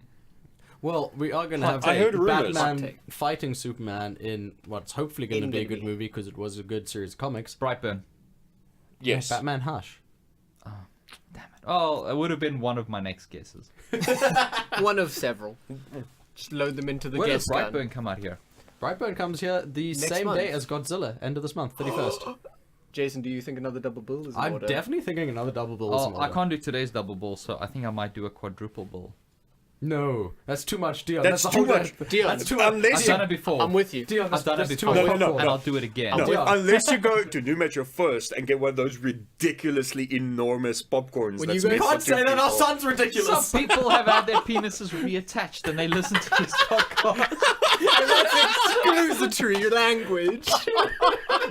Well, we are going to have I heard rumors. Hot Batman take. fighting Superman in what's hopefully going to In be a gonna good be. movie because it was a good series of comics. Brightburn. Yes. Batman Hush. Damn it. Oh, it would have been one of my next guesses. One of several. Just load them into the When does guest gun. Brightburn come out here? Brightburn comes here the Next same month. day as Godzilla, end of this month, 31st. Jason, do you think another double bill is in I'm order? definitely thinking another double bill is in Oh, I order. can't do today's double bull, so I think I might do a quadruple bull. No, that's too much, Dion. That's a too whole much. Dion, That's too much. Unless I've you, done it before. I'm with you. Dion, I've done it that's too before, much No, no, no, and no. I'll do it again. I'm no, with you. unless you go to New Metro first and get one of those ridiculously enormous popcorns. When that's you meant guys- for two people. son's ridiculous. Some people have had their penises reattached and they listen to this podcast. Exclusatory language.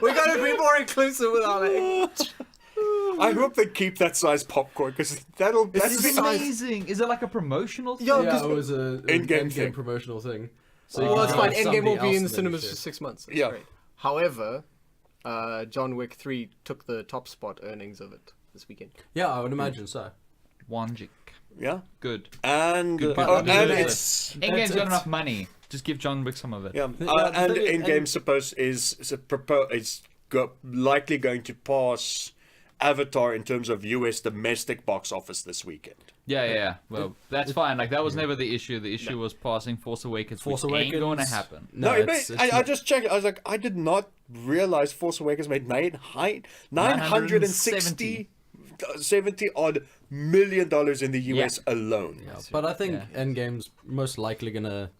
We gotta be more inclusive with our language. I hope they keep that size popcorn because that's This is the amazing. Is it like a promotional thing? Yo, Yeah, because- it was an In-game thing. promotional thing. So you Well, can it's go fine. with Endgame will somebody be in the else and then cinemas you for shit. 6 months. That's Yeah. great. However, John Wick 3 took the top spot earnings of it this weekend. Yeah, I would imagine so. Wanjik. Yeah, Good. and Good oh, people. and Good. it's Endgame's got it's- enough money. Just give John Wick some of it. yeah, the and thing- Endgame and- supposed is likely going to pass Avatar in terms of US domestic box office this weekend. Yeah. Well, that's fine. Like that was never the issue. The issue was passing Force Awakens, Force which ain't going to Awakens- happen. No, it's I not- just checked. I was like, I did not realize Force Awakens made 960 70 odd $1 million in the US alone. Yeah, but I think Yeah. Endgame's most likely gonna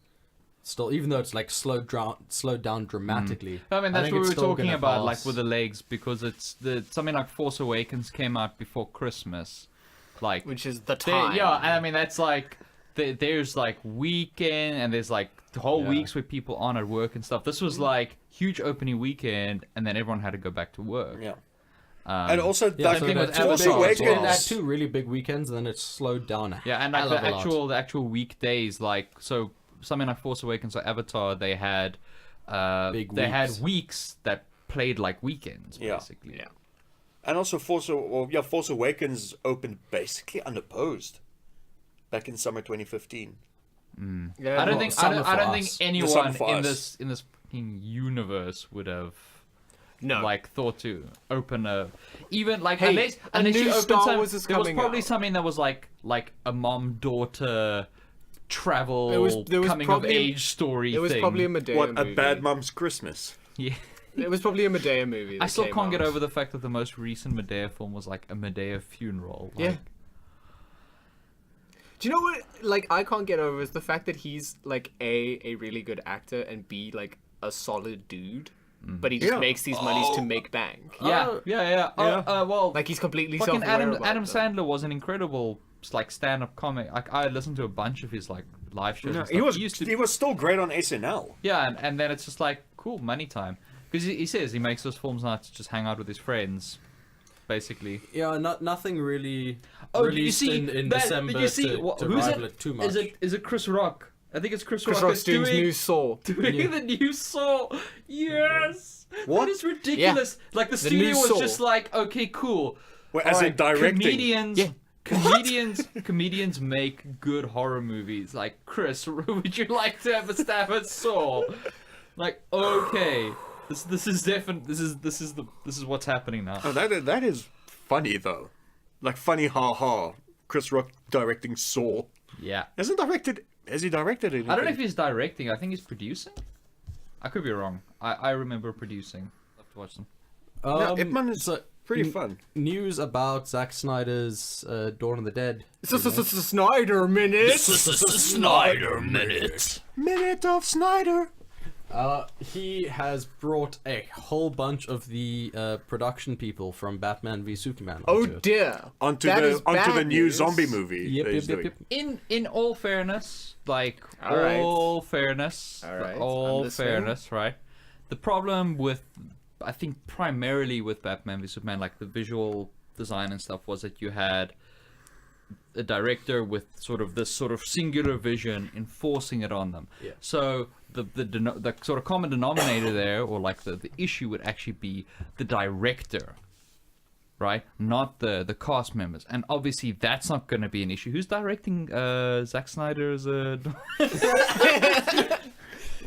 still, even though it's like slowed down dramatically. I mean, that's think what we it's were still talking gonna about, like pass. with the legs, because it's something like Force Awakens came out before Christmas, like Which is the there- time. yeah, and I mean that's like there's like weekend and there's like whole Yeah. weeks where people aren't at work and stuff. This was like huge opening weekend, and then everyone had to go back to work. Yeah. Um, And also, Yeah, like, so thing it with had Force Avatar as big- well. it had Awakens. two really big weekends, and then it slowed down. yeah, and like hell the of a lot. actual weekdays, like so something like Force Awakens or Avatar, they had Big they had weeks. weeks that played like weekends Yeah. basically. Yeah. And also Force Awakens opened basically unopposed back in summer 2015. Yeah, I don't think The anyone summer for in us. this fucking universe would have no. like thought to open a even like Hey, unless a you new open Star some, Wars is there was coming probably out. something that was like a mom-daughter travel There was coming of probably a- age story It was thing. probably a Medea What, movie. a Bad Mom's Christmas? Yeah. It was probably a Medea movie. I that still came can't get out. over the fact that the most recent Medea film was like a Medea funeral. Like, Yeah. Do you know what? Like, I can't get over is the fact that he's like a really good actor and B like a solid dude, but he just Yeah. makes these monies to make bank. Yeah, Oh. yeah. Well, Like he's completely fucking self-aware about Adam them. Sandler was an incredible like stand-up comic. Like I listened to a bunch of his like live shows. No, and he stuff. was used to he was still great on SNL. Yeah, and then it's just like, cool, money time. Because he says he makes those films now to just hang out with his friends, basically. Yeah, nothing really Oh, released you see, in that, December did you see, to who's rival it? it too much. Is it Chris Rock? I think it's Chris Chris Rock Rock's is doing doing, new Saw. doing the new Saw. Yes! What? That is ridiculous. Like, the studio new was Saw. just like, okay, cool. Well, as in Alright, directing. Comedians make good horror movies. Like, Chris, would you like to have a stab at Saw? Like, okay. This is what's happening now. Oh, that is funny though, like funny ha. Chris Rock directing Saw. Yeah. Has he directed anything? I don't know if he's directing. I think he's producing. I could be wrong. I remember producing. I'll have to watch them. No, Ip-Man is so, pretty fun. News about Zack Snyder's Dawn of the Dead. It's a Snyder minute. Snyder Minute. Minute of Snyder. He has brought a whole bunch of the production people from Batman v Superman. Oh onto it. dear. Onto That is the bad new news. zombie movie. Yep, that he's yep, yep, doing. yep. In all fairness, like Alright. all fairness, Alright, all I'm listening. fairness, right? The problem with, I think, primarily with Batman v Superman, like the visual design and stuff, was that you had a director with sort of this sort of singular vision enforcing it on them. Yeah. So the sort of common denominator there, or like the issue, would actually be the director, right? Not the cast members. And obviously that's not going to be an issue. Who's directing Zack Snyder's?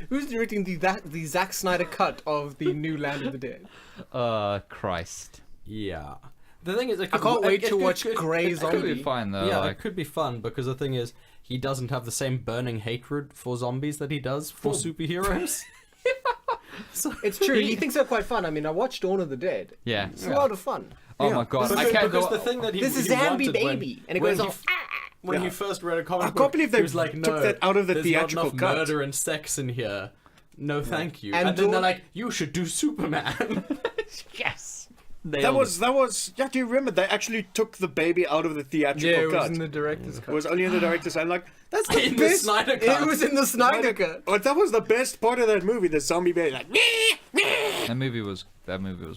Who's directing the Zack Snyder cut of the new Land of the Dead? Christ. Yeah. The thing is, I can't wait to watch Grey It could be Zombie. fine though. Yeah, like, it could be fun because the thing is, he doesn't have the same burning hatred for zombies that he does for superheroes. It's true. He thinks they're quite fun. I mean, I watched Dawn of the Dead. yeah. It's a lot of fun. Oh my god, I Because- can't because go. the thing that he This is he Zambi wanted when- Baby, and it when goes he off. When Yeah. you first read a comic I book, can't believe he they was like, took no, that out of the there's theatrical not enough cut. murder and sex in here. No, thank you. And And, then they're Dawn- like, you should do Superman. Yes. That was. Yeah, do you remember? They actually took the baby out of the theatrical Yeah, it was cut. in the director's cut. It was only in the director's. I'm like, that's the in the best. Snyder cut. It was in the Snyder cut. Oh, that was the best part of that movie. The zombie baby, like, That movie was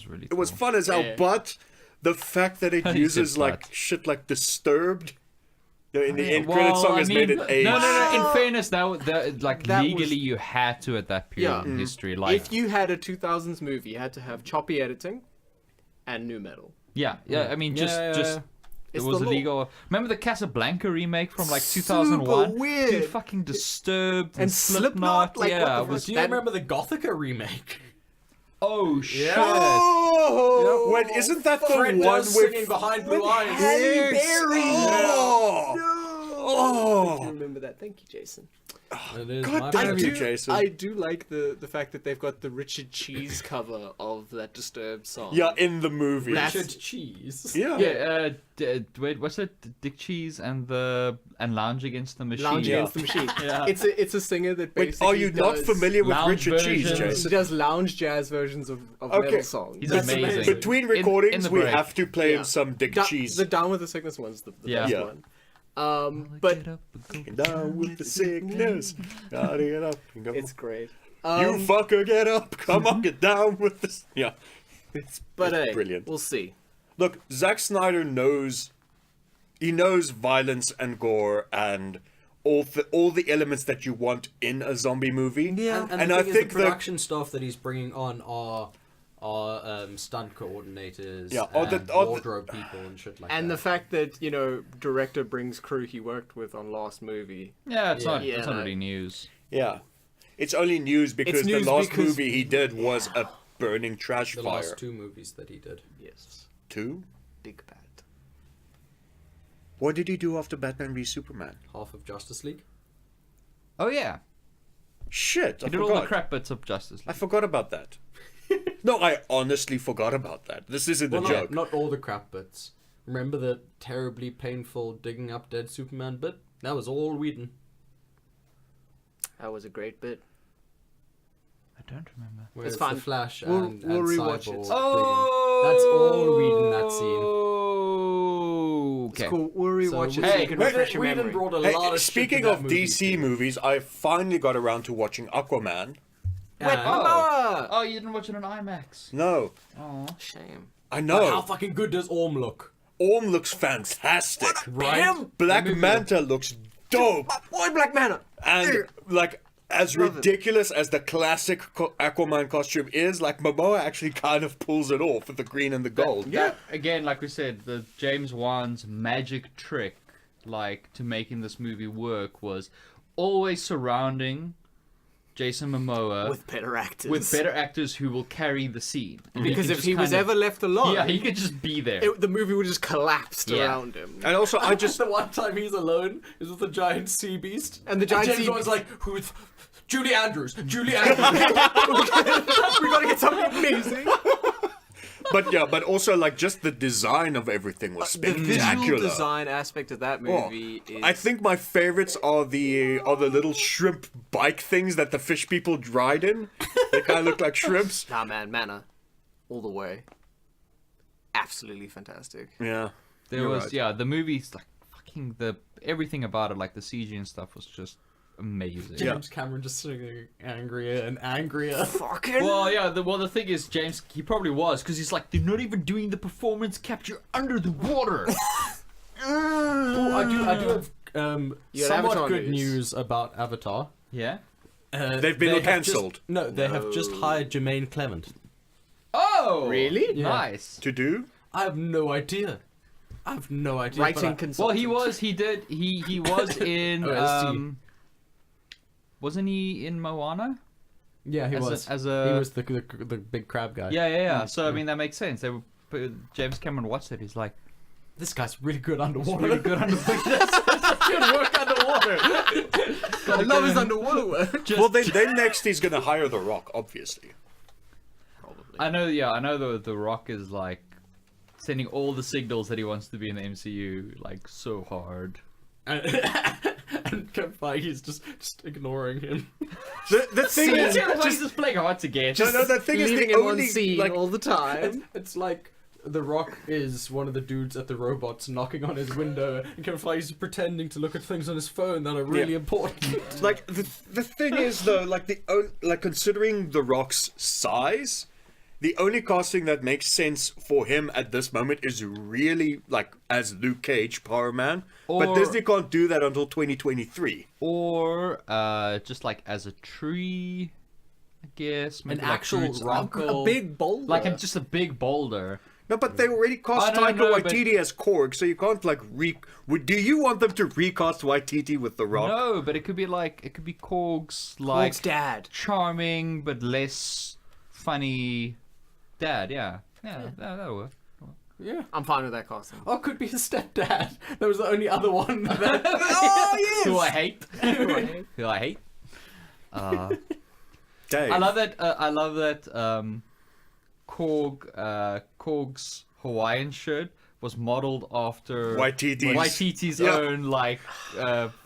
really. it was cool. fun as hell. Yeah. But the fact that it He uses said like but. shit like Disturbed, in the end Well, credit song I has mean, made it age. No. In fairness, like That was- legally, you had to at that period Yeah. in history. Like, If you had a 2000s movie, you had to have choppy editing and new metal. yeah. I mean, just Yeah. it It's was the law. illegal. Remember the Casablanca remake from like Super 2001? weird. Dude, fucking Disturbed And Slipknot, like, yeah, what the it was. fuck? Do you That- remember the Gothica remake? Oh shit! Oh, wait, isn't that the Fred one Durst with singing Behind Blue Eyes. Halle Berry. Oh, I remember that. Thank you, Jason. It is God my damn favorite. you, Jason. I do like the fact that they've got the Richard Cheese cover of that Disturbed song. yeah, in the movie. Richard Cheese. Yeah. Yeah. Wait, what's it? Dick Cheese and Lounge Against the Machine. Lounge Against the Machine. Yeah. It's a singer that Wait, basically are you not does- familiar with lounge Richard Cheese, versions. He Jason? does lounge jazz versions of Okay. metal songs. He's That's amazing. amazing. Between In recordings, the we break. have to play Yeah. him some Dick Cheese. The Down with the Sickness one's the Yeah. best Yeah. one. But Down with the sickness. Gotta get up and go. it's great. You fucker, get up. Come on, get down with this. Yeah. But it's hey, brilliant. we'll see. Look, Zack Snyder knows. He knows violence and gore and all the elements that you want in a zombie movie. Yeah. And And the I thing is, think the that- production stuff that he's bringing on are are stunt coordinators, Yeah, and or the- wardrobe people and shit like And that. the fact that, you know, director brings crew he worked with on last movie. Yeah, it's not. Yeah. It's not really news. Yeah. It's only news because news the last because- movie he did was a burning trash the fire. last 2 movies that he did. Yes. 2? Big bad. What did he do after Batman v Superman? Half of Justice League. Oh yeah, Shit, I he did all forgot. the crap bits of Justice I League. forgot about that. No, I honestly forgot about that. This isn't a Well, joke. not all the crap bits. Remember the terribly painful digging up dead Superman bit? That was all Whedon. That was a great bit. I don't remember. Where It's it's fine. the Flash We'll and rewatch Cyborg it. digging. That's all Whedon, that scene. Oh, It's okay. cool. We'll rewatch So it so you can refresh your Whedon memory. brought a Hey, lot of speaking shit to of that movie DC too. movies, I finally got around to watching Aquaman. Wait, And- Momoa! Oh, you didn't watch it on IMAX. No, Oh. Shame. I But how know. fucking good does Orm look? Orm looks fantastic. Right? Black Manta looks dope. Boy, Black Manta! And, like, as Love it. ridiculous as the classic Aquaman costume is, like, Momoa actually kind of pulls it off with the green and the gold. That, again, like we said, the James Wan's magic trick, like, to making this movie work was always surrounding Jason Momoa With better actors. with better actors who will carry the scene. And Because can if just he was kind ever left alone, yeah, he could just be there. the movie would just collapse Yeah. around him. And also, I just... The one time he's alone is with the giant sea beast. And the giant James sea Wan's beast- like, who's... Julie Andrews! Julie Andrews! We gotta get something amazing. But also, like, just the design of everything was The spectacular. visual design aspect of that Oh, movie is... I think my favorites are the little shrimp bike things that the fish people ride in. They kind of look like shrimps. Nah, man, Mana. All the way. Absolutely fantastic. Yeah. There you're was, right. yeah, the movie's like fucking everything about it, like the CG and stuff was just amazing. James Cameron just singing angrier and angrier. Fucking... Well, yeah. The thing is, James, he probably was because he's like, they're not even doing the performance capture under the water. Oh, I do have You got somewhat Avatar good news. news about Avatar. Yeah. They've been They have cancelled. They have just hired Jermaine Clement. Oh, Really? Yeah. Nice. To do? I have no idea. I have no idea. Writing but Well, consultant. he was in OST. wasn't he in Moana? yeah, he as a- was. as a- He was the big crab guy. Yeah. So I mean, that makes sense. They were, James Cameron watched it. He's like, This guy's really good underwater. really good underwater. Good work underwater. I love his underwater work. Just, Well, then next he's gonna hire The Rock, obviously. Probably. I know. Yeah, I know. The Rock is like sending all the signals that he wants to be in the MCU, like so hard. and Kevin Feige's just ignoring him. The thing is, Just playing hard to get. no, the thing is, Leaving the him on only scene like all the time. It's like The Rock is one of the dudes at the robots knocking on his window, and Kevin Feige's pretending to look at things on his phone that are really Yeah. important. like the thing is though, like considering The Rock's size, the only casting that makes sense for him at this moment is really like as Luke Cage, Power Man. But Or- Disney can't do that until 2023. Or just like as a tree, I guess. Maybe An like actual Roots' rock? uncle. A big boulder. Like just a big boulder. No, but they already cast I Taika know, but- Waititi as Korg, so you can't like Do you want them to recast Waititi with The Rock? No, but it could be Korg's like Hulk's dad. charming but less funny dad. Yeah. That'll work. Yeah. I'm fine with that casting. Or it could be his stepdad. That was the only other one. Oh, yes! Who I hate. Who I hate. Dave. I love that. Korg's Hawaiian shirt was modeled after Waititi's. Waititi's own like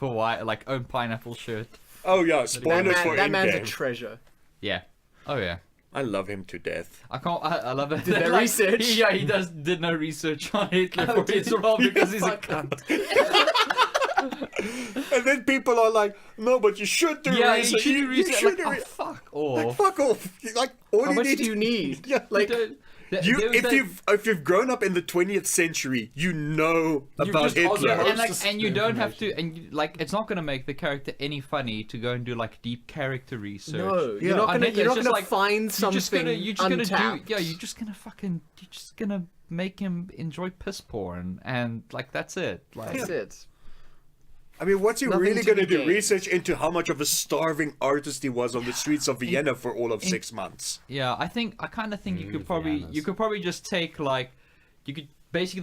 Hawaii own pineapple shirt. Oh yeah, That, spoilers for that man's a Endgame. treasure. Yeah. Oh yeah. I love him to death. I love it. Did their research. He did no research on Hitler for his role because he's a cunt. And then people are like, "No, but you should do Yeah, research. you should do research. should Like, do fuck Like, off. fuck off. Like, all How you much need do you need? Yeah, Like, You If you've grown up in the 20th century, you know about just Hitler. also- and Just you the don't have to, information. and like it's not gonna make the character any funny to go and do like deep character research. No, Yeah. you're not On gonna Hitler, it's just like, find You're something just gonna untapped. you're just gonna make him enjoy piss porn, and like that's it. Like That's it. I mean, what's he Nothing really to going to be do? gained. Research into how much of a starving artist he was on the streets of Vienna for all of 6 months. yeah, I kind of think you could Vienna's. probably just take like you could basically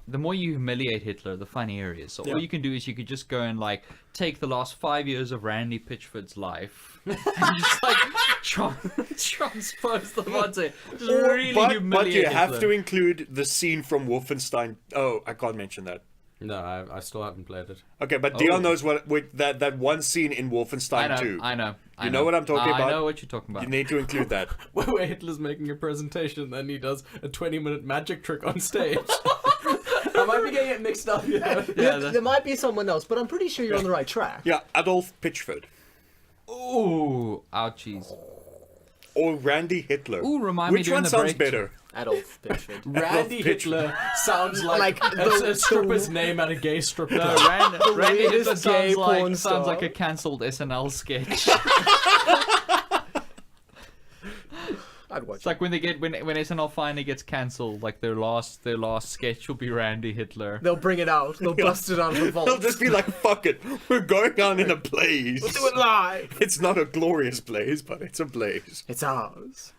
the more you humiliate Hitler, the funnier it is. So Yeah. all you can do is you could just go and like take the last 5 years of Randy Pitchford's life and just like transpose them onto it. Just really but humiliate you have Hitler. to include the scene from Wolfenstein. Oh, I can't mention that. No, I still haven't played it. Okay, but Dion Oh. knows what that one scene in Wolfenstein 2. I know. You know what I'm talking about? I know what you're talking about. You need to include that. Where Hitler's making a presentation, then he does a 20-minute magic trick on stage. I might be getting it mixed up, you know? Yeah, There might be someone else, but I'm pretty sure you're on the right track. Yeah, Adolf Pitchford Ooh, ouchies. or Randy Hitler. Ooh, remind me Which during one the sounds break- better? Adolf Pitchford. Randy Pitch. Hitler sounds like, Like a stripper's name at a gay strip club. Randy Hitler weirdest gay sounds porn star. like a cancelled SNL sketch. I'd watch It's like when SNL finally gets cancelled, like their last sketch will be Randy Hitler. They'll bring it out. They'll bust it out of the vault. They'll just be like, fuck it. We're going on in a blaze. do it live. It's not a glorious blaze, but it's a blaze. It's ours.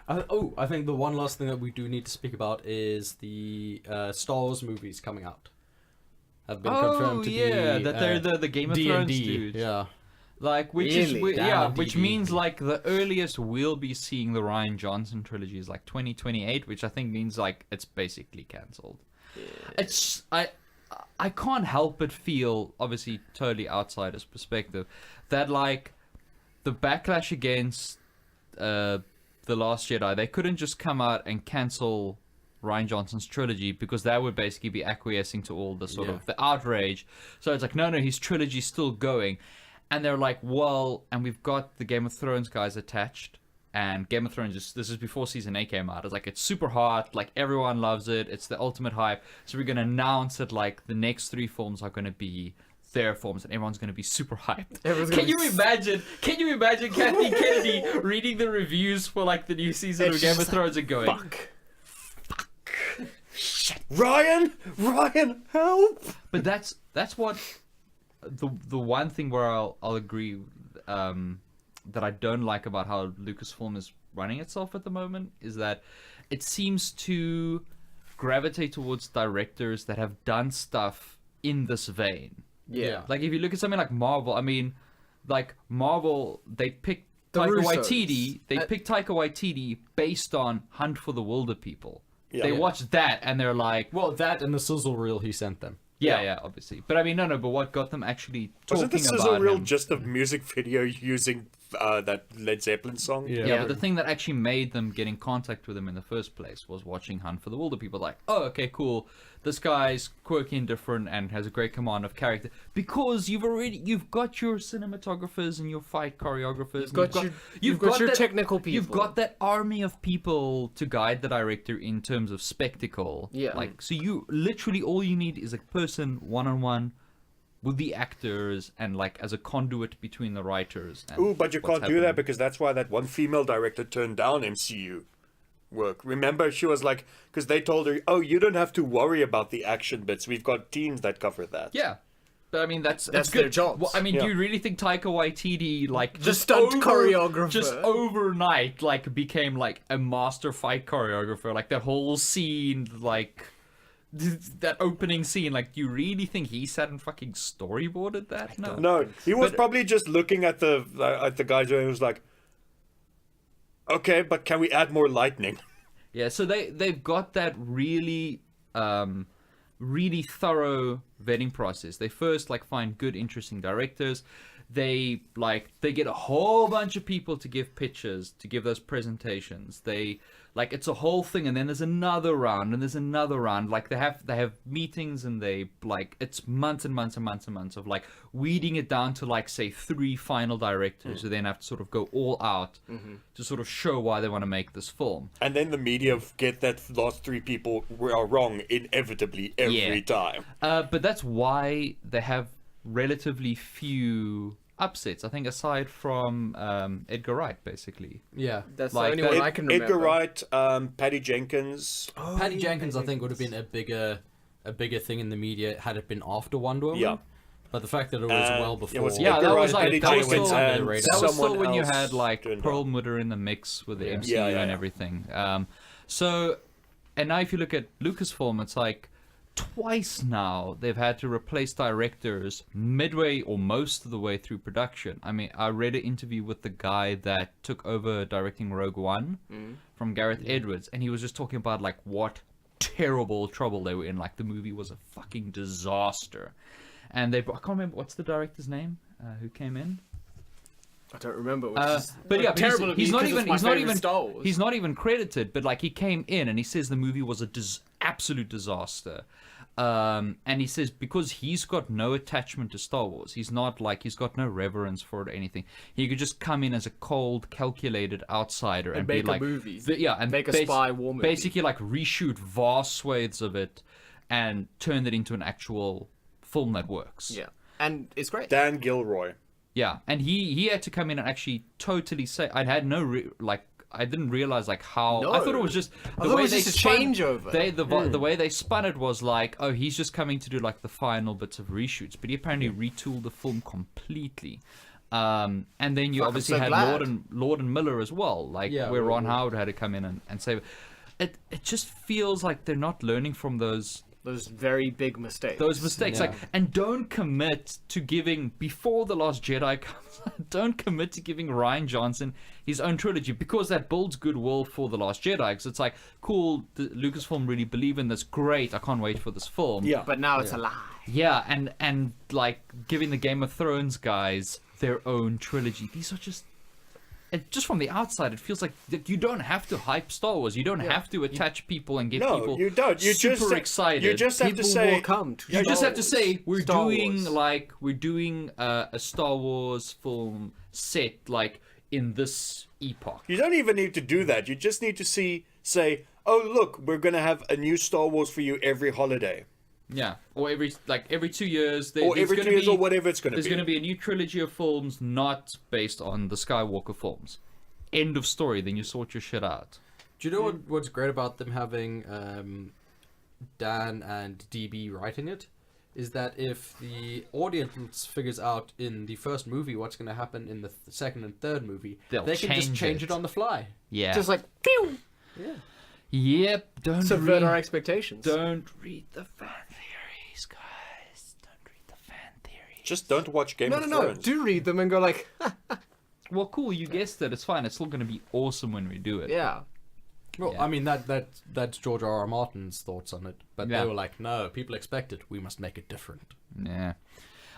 I think the one last thing that we do need to speak about is the Star Wars movies coming out. Have been confirmed to be that they're the Game of Thrones D&D. dudes. Yeah. Like which Really? Damn, which DD. means like the earliest we'll be seeing the Rian Johnson trilogy is like 2028, which I think means like it's basically cancelled. It's I can't help but feel, obviously totally outsider's perspective, that like the backlash against The Last Jedi, they couldn't just come out and cancel Rian Johnson's trilogy because that would basically be acquiescing to all the sort of the outrage. So it's like, no, his trilogy's still going. And they're like, well, and we've got the Game of Thrones guys attached. And Game of Thrones, this is before Season 8 came out. It's like, it's super hot. Like, everyone loves it. It's the ultimate hype. So we're going to announce that, like, the next 3 films are going to be their films. And everyone's going to be super hyped. Can you imagine Kathy Kennedy reading the reviews for, like, the new season It's of Game of just Thrones and going, Fuck. Ryan, help! But that's what the one thing where I'll agree that I don't like about how Lucasfilm is running itself at the moment is that it seems to gravitate towards directors that have done stuff in this vein. Yeah. Like if you look at something like Marvel, I mean, like Marvel, they picked The Taika Russos. Waititi. They picked Taika Waititi based on Hunt for the Wilder People. Yeah. They watched that and they're like, Well, that and the sizzle reel he sent them. yeah, obviously. But I mean, no, but what got them actually talking Wasn't this about a real him? just a music video using that Led Zeppelin song? Yeah, but the thing that actually made them get in contact with him in the first place was watching Hunt for the Wilder People. Like, oh, okay, cool. This guy's quirky and different and has a great command of character. Because you've got your cinematographers and your fight choreographers. You've got your that- technical people. You've got that army of people to guide the director in terms of spectacle. Yeah. Like, so you literally all you need is a person one-on-one with the actors and like as a conduit between the writers. And Ooh, but you what's can't do that happening. because that's why that one female director turned down MCU work. Remember, she was like, because they told her, oh, you don't have to worry about the action bits. We've got teams that cover that. Yeah. But I mean, that's That's good. their jobs. Well, I mean, do Yeah. you really think Taika Waititi, like, Just stunt choreographer. just overnight, like, became, like, a master fight choreographer? Like, that whole scene, like, that opening scene, like, do you really think he sat and fucking storyboarded that? No. No, he was But- probably just looking at the guys and he was like, okay, but can we add more lightning? Yeah, so they've got that really really thorough vetting process. They first like find good, interesting directors. they get a whole bunch of people to give pitches, to give those presentations. They it's a whole thing, and then there's another round, and there's another round. Like they have meetings, and they it's months and months and months and months of weeding it down to say 3 final directors who then have to sort of go all out to sort of show why they want to make this film. And then the media get that last 3 people are wrong inevitably every time. But that's why they have relatively few upsets, I think, aside from Edgar Wright, basically. Yeah. That's the only one I can remember. Edgar Wright, Patty Jenkins. Patty Jenkins, I think, would have been a bigger thing in the media had it been after Wonder Woman. Yeah. But the fact that it was well before. It was Yeah, Edgar that Wright, was Patty that was Jenkins, still, and that was someone still when you else had doing that. Perlmutter in the mix with the MCU Yeah, yeah, and yeah. everything. So, and now if you look at Lucasfilm, it's twice now they've had to replace directors midway or most of the way through production. I mean, I read an interview with the guy that took over directing Rogue One from Gareth Edwards, and he was just talking about what terrible trouble they were in. The movie was a fucking disaster, and I can't remember what's the director's name who came in. I don't remember. But yeah, terrible of me, 'cause it's my favorite Star Wars. he's not even credited. But he came in and he says the movie was a absolute disaster. And he says because he's got no attachment to Star Wars, he's not he's got no reverence for it or anything. He could just come in as a cold, calculated outsider and make be a movie. and Make a spy war movie. Basically, reshoot vast swathes of it and turn it into an actual film that works. Yeah, and it's great. Dan Gilroy. Yeah, and he had to come in and actually totally say I had no I didn't realize how No. I thought it was just I thought it was just a changeover. The way they spun it was oh, he's just coming to do the final bits of reshoots, but he apparently retooled the film completely. And then you Fuck, I'm obviously so had glad. Lord and Miller as well, where Ron Howard had to come in and save it. It just feels like they're not learning from those very big mistakes. Yeah. And don't commit to giving before The Last Jedi comes. Don't commit to giving Rian Johnson his own trilogy, because that builds goodwill for The Last Jedi. Because it's cool, the Lucasfilm really believe in this. Great, I can't wait for this film. Yeah. But now it's a lie. Yeah, and giving the Game of Thrones guys their own trilogy. These are just. Just from the outside, it feels like that you don't have to hype Star Wars. You don't have to attach people and get people you don't. You super just excited. You just have to People say. will come to You Star just have to Wars. say we're Star doing Wars. we're doing a Star Wars film set in this epoch. You don't even need to do that. You just need to say, oh look, we're gonna have a new Star Wars for you every holiday, Yeah, or every 2 years. or every 2 years, or whatever it's gonna There's be. going to be a new trilogy of films not based on the Skywalker films. End of story. Then you sort your shit out. Do you know what's great about them having Dan and DB writing it? Is that if the audience figures out in the first movie what's going to happen in the second and third movie, They'll they can just change change it. it on the fly. Yeah. Just pew! Yeah. Yep. Don't Subvert our read. expectations. Don't read the fan theories, guys. Don't read the fan theories. Just don't watch Game of No. Thrones. Do read them and go Well, cool. You guessed it. It's fine. It's still going to be awesome when we do it. yeah. Well, Yeah. I mean that's George R.R. Martin's thoughts on it, but Yeah. they were like, no, people expect it. We must make it different. Yeah.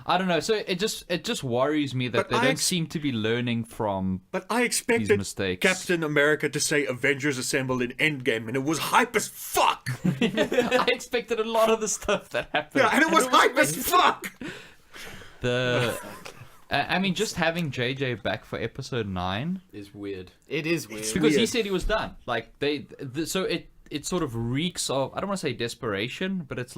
I don't know. So it just worries me that But they I don't ex- seem to be learning from. But I expected mistakes. Captain America to say Avengers Assemble in Endgame, and it was hype as fuck. I expected a lot of the stuff that happened. Yeah, and it was hype as fuck. I mean, just having JJ back for episode 9, Is weird. It is weird. because he weird. said he was done. So it sort of reeks of, I don't want to say desperation, but it's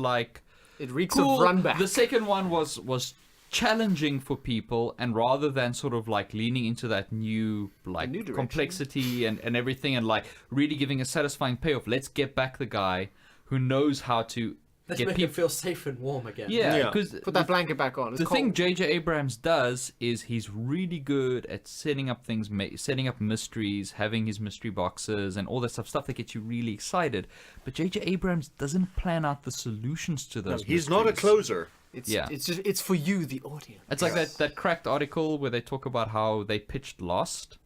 It reeks cool. of run back. The second one was challenging for people, and rather than sort of leaning into that new new direction. complexity and everything, and really giving a satisfying payoff, let's get back the guy who knows how to Let's get make people. him feel safe and warm again. Yeah, Yeah. because Put that blanket back on. It's the cold. thing J.J. Abrams does is he's really good at setting up things, setting up mysteries, having his mystery boxes, and all that stuff that gets you really excited. But J.J. Abrams doesn't plan out the solutions to those. He's not a mysteries. closer. It's for you, the audience. It's like that cracked article where they talk about how they pitched Lost,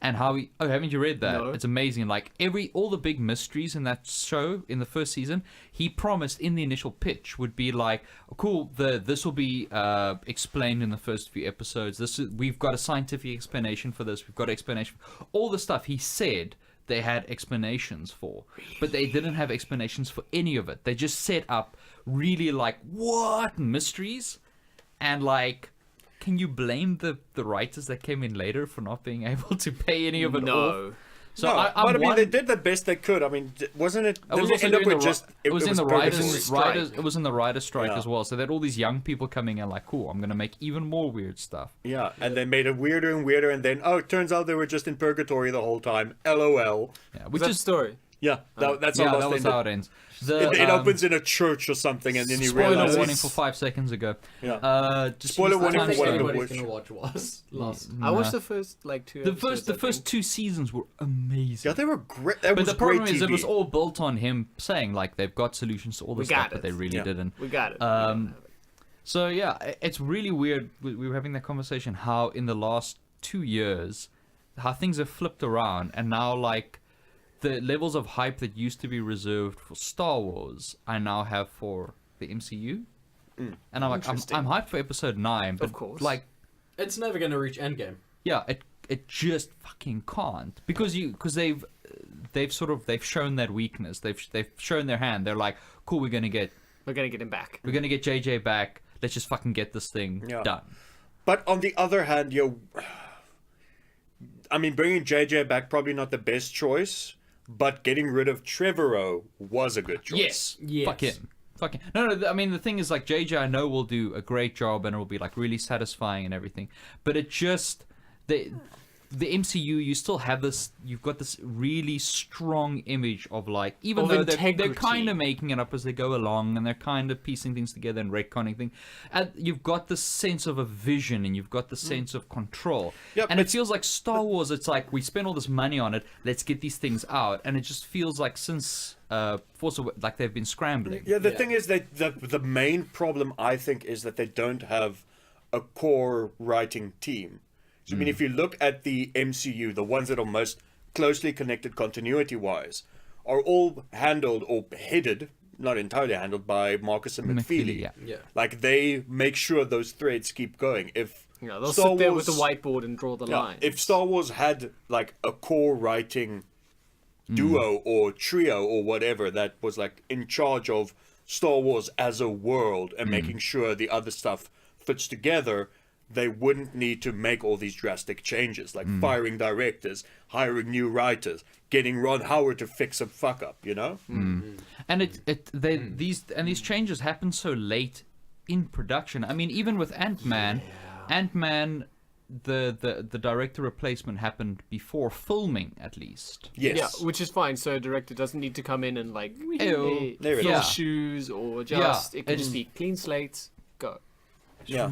and how he... Oh, haven't you read that? No. It's amazing. Like, all the big mysteries in that show, in the first season, he promised in the initial pitch would be like, cool, this will be explained in the first few episodes. We've got a scientific explanation for this. We've got an explanation. All the stuff he said they had explanations for. But they didn't have explanations for any of it. They just set up really, like, what? Mysteries? And, like... Can you blame the writers that came in later for not being able to pay any of it off? So no, but I mean, they did the best they could. I mean, wasn't it? It was Didn't also it end up during with the just it was in the purgatory? writers. It was in the writers' strike Yeah. as well. So they had all these young people coming in, like, cool, I'm gonna make even more weird stuff. Yeah, and they made it weirder and weirder, and then it turns out they were just in purgatory the whole time. LOL. Yeah, Which which is is story. Yeah, that's yeah, how that was ended. how it ends. It opens in a church or something, and then you spoiler realize warning it's- for 5 seconds ago. Yeah. Just Spoiler use the warning time for one of scale. the Anybody's worst. gonna watch was last. I watched the first like 2 The episodes, I first think. 2 seasons were amazing. Yeah, they were great. That But was the problem great is, TV. it was all built on him saying like they've got solutions to all the We stuff, got but it. they really Yeah. didn't. We got it. So yeah, it's really weird. We were having that conversation how in the last 2 years, how things have flipped around, and now like the levels of hype that used to be reserved for Star Wars, I now have for the MCU. And I'm like, I'm hyped for Episode 9, but Of course. like, It's never gonna reach Endgame. yeah, it just fucking can't because they've shown that weakness. They've shown their hand. They're like, cool, we're gonna get him back. JJ back. Let's just fucking get this thing done. But on the other hand, I mean, bringing JJ back probably not the best choice, but getting rid of Trevorrow was a good choice. Yes. Fuck him. Fuck him. No, I mean, the thing is, like, JJ, I know will do a great job and it will be, like, really satisfying and everything. But it just... The MCU, you still have this... You've got this really strong image of, like... Even Of though they're integrity. kind of making it up as they go along and they're kind of piecing things together and retconning things. And you've got this sense of a vision and you've got the sense of control. Yeah, and but it feels like Star Wars, it's like, we spend all this money on it, let's get these things out. And it just feels like since Force Awakens, like they've been scrambling. Yeah, the thing is that the main problem, I think, is that they don't have a core writing team. So, I mean, if you look at the MCU, the ones that are most closely connected continuity-wise, are all handled or headed, not entirely handled, by Marcus and McFeely. Yeah. Like, they make sure those threads keep going. If They'll Star sit there Wars- with the whiteboard and draw the lines. if Star Wars had, like, a core writing duo or trio or whatever that was, like, in charge of Star Wars as a world and making sure the other stuff fits together, they wouldn't need to make all these drastic changes, like firing directors, hiring new writers, getting Ron Howard to fix a fuck up, you know? And these changes happen so late in production. I mean, even with Ant-Man, the director replacement happened before filming, at least. Yes. Yeah, which is fine. So a director doesn't need to come in and like Ew. There it fill is. shoes or just it can it's- just be clean slates. Go. Yeah.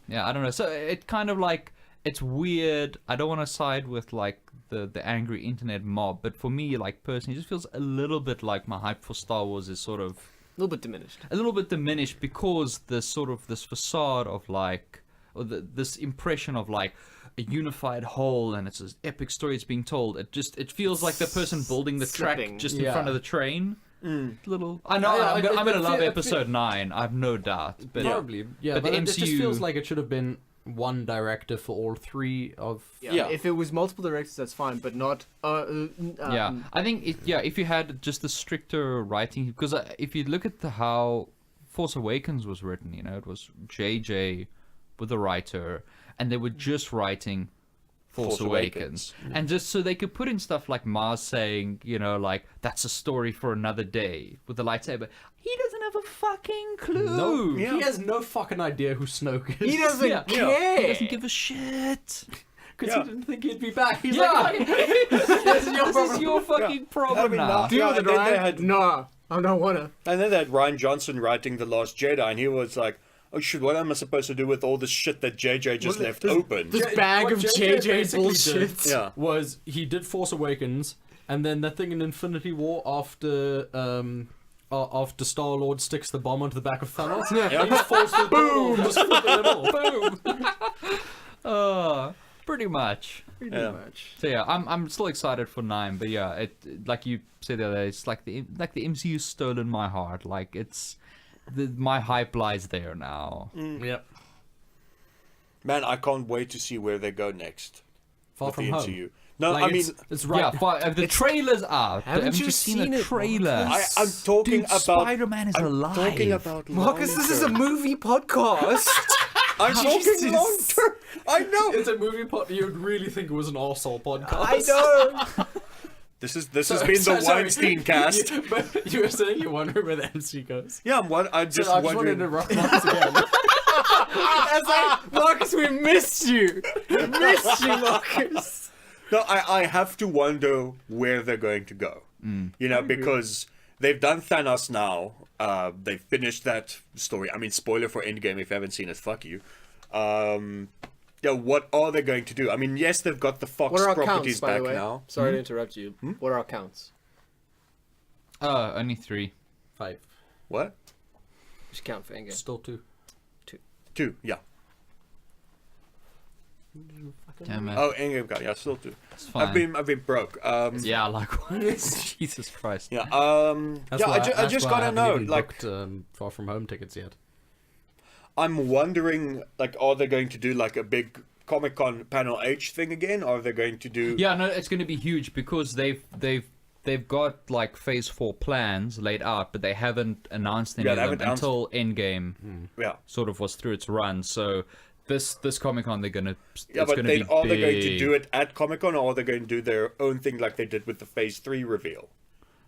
Yeah, I don't know. So it kind of like, it's weird. I don't want to side with like the angry internet mob, but for me, like personally, it just feels a little bit like my hype for Star Wars is sort of A little bit diminished. a little bit diminished because this sort of this facade of like, or this impression of like a unified whole and it's an epic story it's being told. It feels like the person building the Slipping. track just in Yeah. front of the train. Little. I know. Yeah, I'm gonna it love feel- episode 9. I've no doubt. But Probably, yeah. but But, the it just MCU feels like it should have been one director for all three of. Yeah. If it was multiple directors, that's fine, but not. Yeah, I think if you had just the stricter writing, because if you look at how Force Awakens was written, it was JJ with the writer, and they were just writing Force Awakens, and just so they could put in stuff like Mars saying, like that's a story for another day with the lightsaber. He doesn't have a fucking clue. No, Yeah. he has no fucking idea who Snoke is. He doesn't Yeah. care. He doesn't give a shit. because Yeah. he didn't think he'd be back. He's Yeah. like, this is your This problem. is your fucking problem I mean, now. Deal with and it, then they right? had- No, I don't wanna. And then they had Ryan Johnson writing The Last Jedi, and he was like, oh shit, what am I supposed to do with all this shit that JJ just left open? This bag What of JJ JJ basically bullshit. did Yeah. was he did Force Awakens, and then that thing in Infinity War after Star-Lord sticks the bomb onto the back of Thanos. Yeah. He just falls through the door, just flipping it all. Boom! Pretty much. Pretty Yeah. much. So yeah, I'm still excited for 9, but yeah, it like you said the other day, it's like the MCU's stolen my heart. Like my hype lies there now. Yep. Man, I can't wait to see where they go next. Far with from the home. MCU. No, Like, I mean, it's right. Yeah, the trailer's out. Haven't you seen seen the it, trailer? Marcus? I'm talking Dude, about Spider-Man is I'm alive. talking about Marcus, this is a long-term. movie podcast. I'm talking Jesus. long term. I know. It's a movie pod. You'd really think it was an arsehole podcast. I know. This has been the Weinstein cast. But you were saying you're wondering where the MC goes. Yeah, I just So I just wanted wondering. to interrupt Marcus again. That's like, Marcus, we missed you. We missed you, Marcus. No, I have to wonder where they're going to go. You know, because they've done Thanos now. They've finished that story. I mean, spoiler for Endgame if you haven't seen it, fuck you. Yeah, what are they going to do? I mean, yes, they've got the Fox What are our properties counts, by back the way? now. Sorry to interrupt you. What are our counts? Only 3. 5. What? Just count for Endgame. Still 2. 2, yeah. Damn it. Oh, Endgame got, yeah, still 2. It's fine. I've been broke. Yeah, likewise. Jesus Christ. Yeah, That's yeah, why, I just gotta haven't know, even like, booked, Far From Home tickets yet. I'm wondering, like, are they going to do like a big Comic-Con panel H thing again? Or are they going to do? Yeah, no, it's going to be huge because they've got like Phase 4 plans laid out, but they haven't announced any Yeah, of they them haven't announced- until Endgame Yeah, sort of was through its run. So this Comic-Con they're gonna yeah, it's but gonna then be are they going to big. do it at Comic-Con, or are they going to do their own thing like they did with the Phase 3 reveal?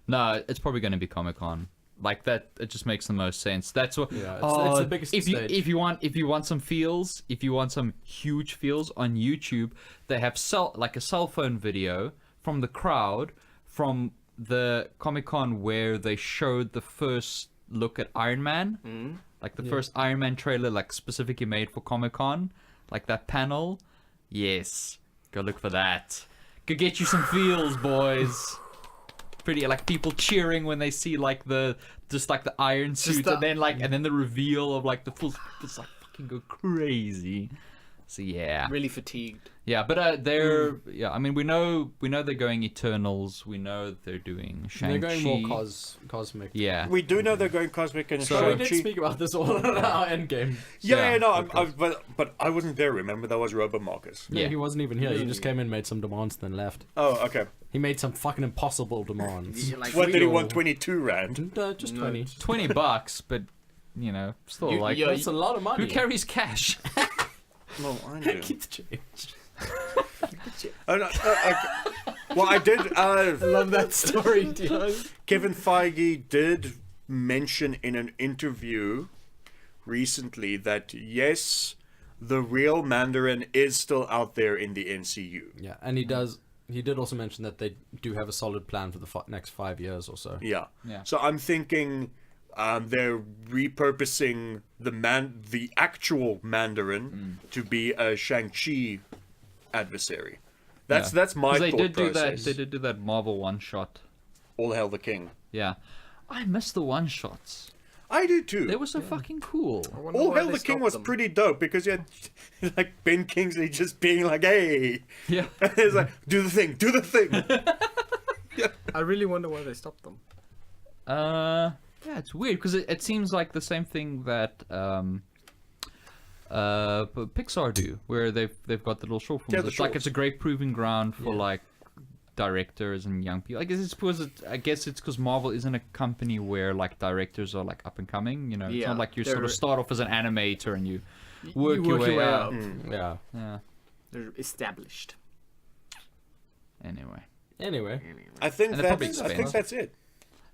No, it's probably going to be Comic-Con. Like that, it just makes the most sense. That's what. Yeah, it's the biggest if you stage. if you want some feels, if you want some huge feels on YouTube, they have a cell phone video from the crowd from the Comic-Con where they showed the first look at Iron Man, like the first Iron Man trailer, like specifically made for Comic-Con, like that panel. Yes, go look for that. Go get you some feels, boys. Pretty like people cheering when they see like the iron suit the- and then the reveal of like the full just like fucking go crazy. So yeah. Really fatigued. Yeah, but they're I mean we know they're going Eternals, we know they're doing Shang-Chi. They're going more cosmic. Yeah. We do know they're going Cosmic and So we Shang-Chi. did speak about this all in our Endgame. Yeah, Yeah, no, but I wasn't there. Remember, that was Robo Marcus. Yeah, Yeah. he wasn't even here. He just came in, made some demands, then left. Oh, okay. He made some fucking impossible demands. Like, What did he Real. want? 22 rand. Just 20. $20, but you know, still like yeah, That's a lot of money. who carries cash? No, I do. Keep the change. Oh, no, well, I did. I love that story, Dion. Kevin Feige did mention in an interview recently that yes, the real Mandarin is still out there in the MCU. Yeah, and he does. He did also mention that they do have a solid plan for the next 5 years or so. Yeah. Yeah. So I'm thinking they're repurposing the actual Mandarin to be a Shang-Chi adversary. That's my 'Cause they thought did do that. process. They did do that Marvel one shot. All Hail the King. Yeah, I miss the one shots. I do too. They were so fucking cool. All Hail the King was pretty dope because you had like Ben Kingsley just being like, "Hey," Yeah. it's like, "Do the thing, do the thing." I really wonder why they stopped them. Yeah, it's weird because it seems like the same thing that Pixar do, where they've got the little short films. Yeah, the It's like shorts. it's a great proving ground for Yeah. like directors and young people. I guess it's because Marvel isn't a company where like directors are like up and coming. You know, it's Yeah, not like you sort they're- of start off as an animator and you work, You your way up. up. Yeah. Yeah. They're established. Anyway. Anyway. I think And they're probably that's expensive. it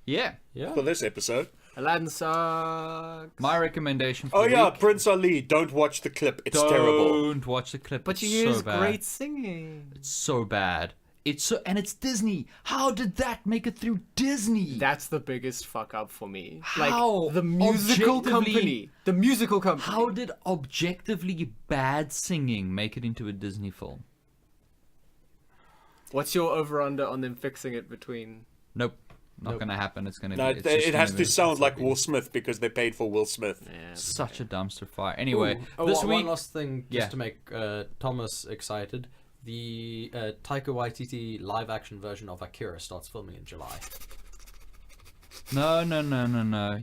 Yeah. Yeah. for this episode. Aladdin sucks. My recommendation. For Oh the yeah, week, Prince Ali. Don't watch the clip. It's terrible. Don't watch the clip. But it's you hear so bad. great singing. It's so bad. And it's Disney. How did that make it through Disney? That's the biggest fuck up for me. How? Like the musical Objectively- company. The musical company. How did objectively bad singing make it into a Disney film? What's your over under on them fixing it between? Nope. Not gonna happen. It's gonna. No, It's just it has gonna to be sound like Will Smith because they paid for Will Smith. Yeah. such a dumpster fire. Anyway, Ooh, this one week. last thing, just Yeah. to make Thomas excited. the Taika Waititi live-action version of Akira starts filming in July. No.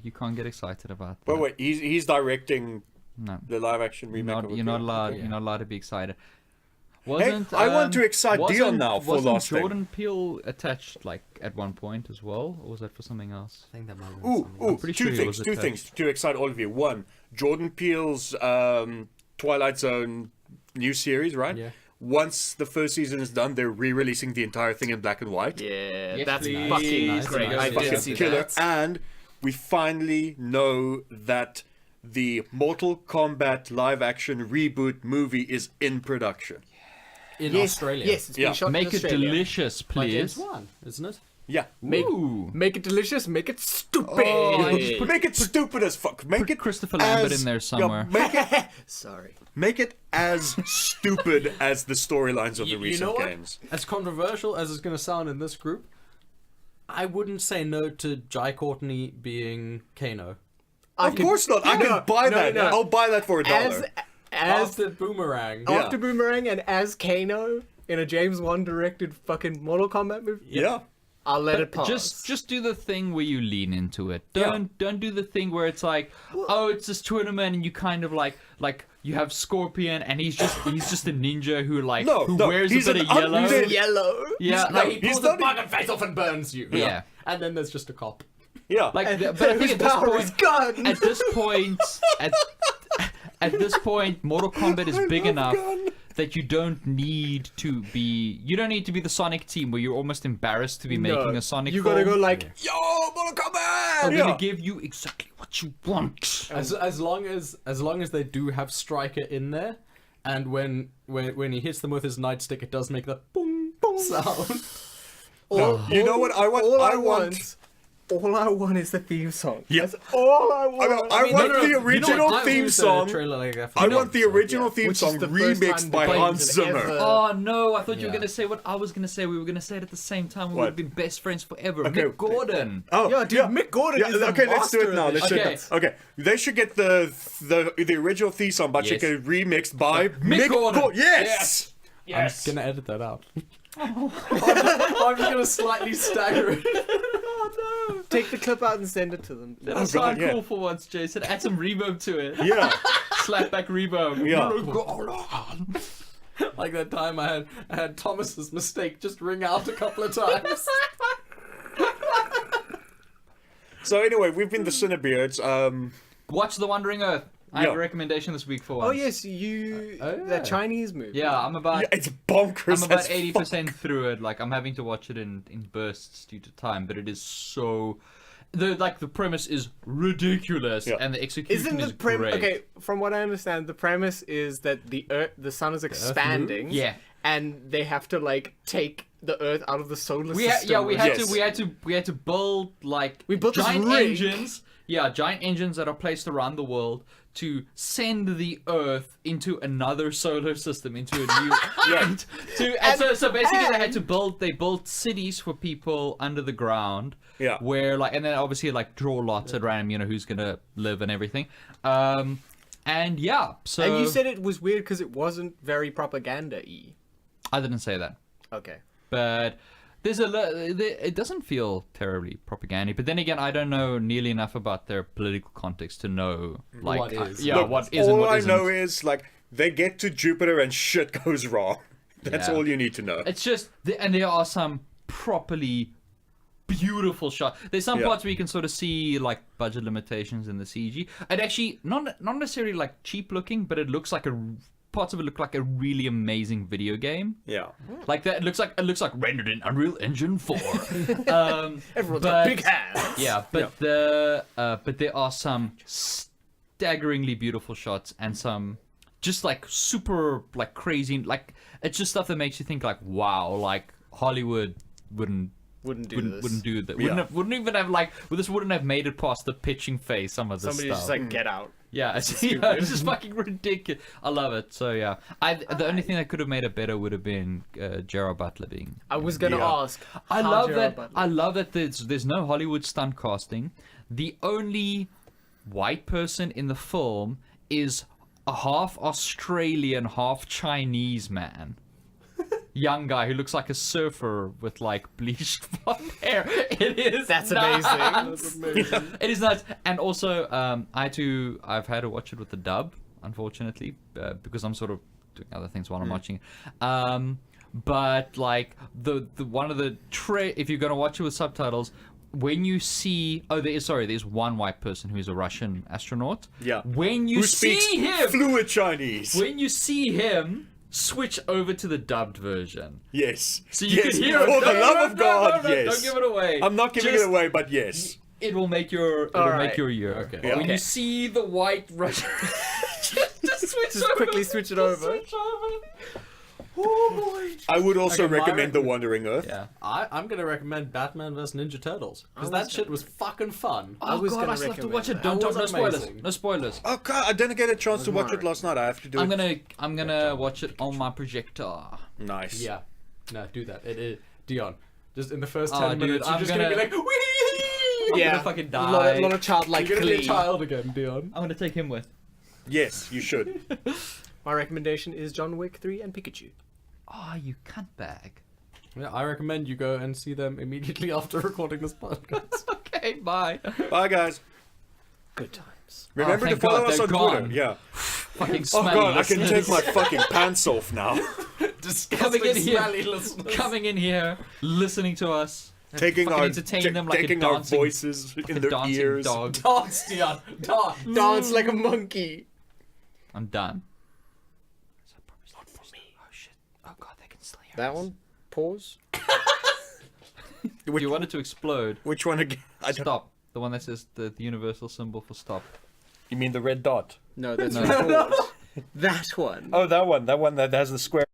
You can't get excited about that. Wait, he's directing No. the live action remake. You're not allowed. You're not allowed to be excited. Hey, I want to excite Dion now for wasn't last thing. Jordan Peele attached like at one point as well, or was that for something else? I think that might have been something. Ooh, pretty two sure he things. was Two attached. things to excite all of you. One, Jordan Peele's Twilight Zone new series, right? Yeah. Once the first season is done, they're re-releasing the entire thing in black and white. Yeah, Yes, that's please. fucking Nice, great. nice. I Fucking did see Killer. that. And we finally know that the Mortal Kombat live-action reboot movie is in production. In Yes, Australia. yes, it's being Yeah. shot Make in it Australia. delicious, By James please. Wan, isn't it? Yeah. Ooh. Make it delicious, make it stupid. Oh, I just Make it stupid as fuck. Make Put it Christopher Lambert as- in there somewhere. Yeah, Sorry. make it as stupid as the storylines of the You recent know what? games. As controversial as it's going to sound in this group, I wouldn't say no to Jai Courtney being Kano. Of course not. I can buy that. no. I'll buy that for $1. As After Boomerang. Yeah. after Boomerang and as Kano in a James Wan directed fucking Mortal Kombat movie, Yeah. I'll let it pass. Just do the thing where you lean into it. Yeah. Don't do the thing where it's like, oh, it's this tournament and you kind of like you have Scorpion and he's just a ninja who No, wears he's a bit an of yellow. undead- yellow. Yeah, no, like, He pulls he's the not- bug and face off and burns you. Yeah. And then there's just a cop. Yeah. like, but I think Whose at this power is point, gun. at this point, at this point, Mortal Kombat is big love enough gun. that you don't need to be the Sonic team where you're almost embarrassed to be making a Sonic. You gotta film. go like, Yo, Mortal Kombat! I'm Yeah. gonna give you exactly what you want. As long as they do have Striker in there, and when he hits them with his nightstick, it does make that boom boom sound. You know what I want? All I want is the theme song. Yeah. That's all I want. I want the original theme song. I want the original theme Which is song the first remixed time by the Hans bands have Zimmer. ever- Oh no! I thought you were Yeah. gonna say what I was gonna say. We were gonna say it at the same time. We What? would have been best friends forever. Okay. Mick Gordon. Oh, Yeah, dude, Mick Gordon is the okay, let's do master it now. of Let's this do shit. it. Okay, they should get the original theme song, but should Yes. get remixed by Mick Gordon. Yes. I'm just gonna edit that out. I'm just gonna slightly stagger it. Take the clip out and send it to them. That'll God, sound yeah. cool for once, Jason. Add some reverb to it. Yeah. Slap back reverb. Yeah. Like that time I had Thomas's mistake just ring out a couple of times. So anyway, we've been the CineBeards. Watch The Wandering Earth. I have Yeah. a recommendation this week for Oh once. yes, you. Oh, yeah. That Chinese movie. Yeah, I'm about It's bonkers. I'm about as 80% through it. Like I'm having to watch it in bursts due to time, but it is so. The premise is ridiculous, Yeah. and the execution Isn't the is premise great. okay? From what I understand, the premise is that the sun is expanding. Yeah. And they have to like take the Earth out of the solar We system. we Yes. had to build like We built this giant rig. engines. Yeah, giant engines that are placed around the world to send the Earth into another solar system, into a new. Yeah. So basically they built cities for people under the ground. Yeah. Where and then obviously draw lots at random, who's gonna live and everything. And yeah, so And you said it was weird because it wasn't very propaganda-y. I didn't say that. Okay. But it doesn't feel terribly propaganda. But then again, I don't know nearly enough about their political context to know What is. yeah, Look, what is and all what I isn't. know is they get to Jupiter and shit goes wrong. That's Yeah. all you need to know. It's just and there are some properly beautiful shots. There's some Yeah. parts where you can sort of see budget limitations in the CG. And actually not necessarily cheap looking, but it looks like parts of it look like a really amazing video game. Yeah. Like that, it looks like rendered in Unreal Engine 4. Everyone's got big hands. Yeah, but but there are some staggeringly beautiful shots and some just super crazy it's just stuff that makes you think wow, Hollywood wouldn't Wouldn't do this. wouldn't do that. Yeah. Wouldn't even have this wouldn't have made it past the pitching phase. Some of this Somebody stuff. just like get out. Yeah, it's just fucking ridiculous. I love it. So yeah, the only thing that could have made it better would have been Gerard Butler being. I was gonna Yeah. ask. I how love Gerard that. Butler- I love that. There's no Hollywood stunt casting. The only white person in the film is a half Australian, half Chinese man. young guy who looks like a surfer with like bleached blonde hair. It is That's nuts. amazing. That's amazing. It is nuts. And also, I've had to watch it with the dub, unfortunately, because I'm sort of doing other things while I'm watching it. But like the one of the if you're gonna watch it with subtitles, when you see there's one white person who's a Russian astronaut. Yeah. When you Who see speaks him, fluent Chinese? when you see him, switch over to the dubbed version. Yes. So you yes. can hear it. For the No, love no, of no, God, no, no, yes. Don't give it away. I'm not giving Just- it away, but yes. It will make your Alright. make your year. Okay. But when Yeah. you see the white Russian, just switch Just over. quickly switch it Just over. switch over. Oh boy. I would also Okay, my recommend The recommend- Wandering Earth. Yeah. I'm gonna recommend Batman vs Ninja Turtles because that shit was fucking fun. I was God, gonna I still have to recommend watch it. that. Don't That talk. No was spoilers. amazing. No spoilers. Oh God, I didn't get a chance to watch it last night. I have to do it. I'm gonna watch it on my projector. Nice. Yeah, no, do that. It Dion, just in the first Oh, 10 dude, minutes, you're I'm just gonna be gonna- like, wee! I'm Yeah. gonna fucking A lot die. of childlike You're gonna be a glee. child again, Dion. I'm gonna take him with. Yes, you should. My recommendation is John Wick 3 and Pikachu. Oh, you cunt bag. Yeah, I recommend you go and see them immediately after recording this podcast. Okay, bye. Bye, guys. Good times. Remember to thank follow God, us they're on gone. Twitter. Yeah. Fucking Oh smelly God, I can listeners. take my fucking pants off now. coming in here, smelly listeners. coming in here, listening to us, Taking fucking our entertain them like taking a our dancing, voices in fucking their dancing ears. dog. Dance, Dion, dance. Dance like a monkey. I'm done. Not for me. Oh shit. Oh God, they can still hear That us. one? Pause. Do you want it to explode? Which one again? I don't. Stop. The one that says the universal symbol for stop. You mean the red dot? No, that's No. pause. That one. Oh, that one. That one that has the square.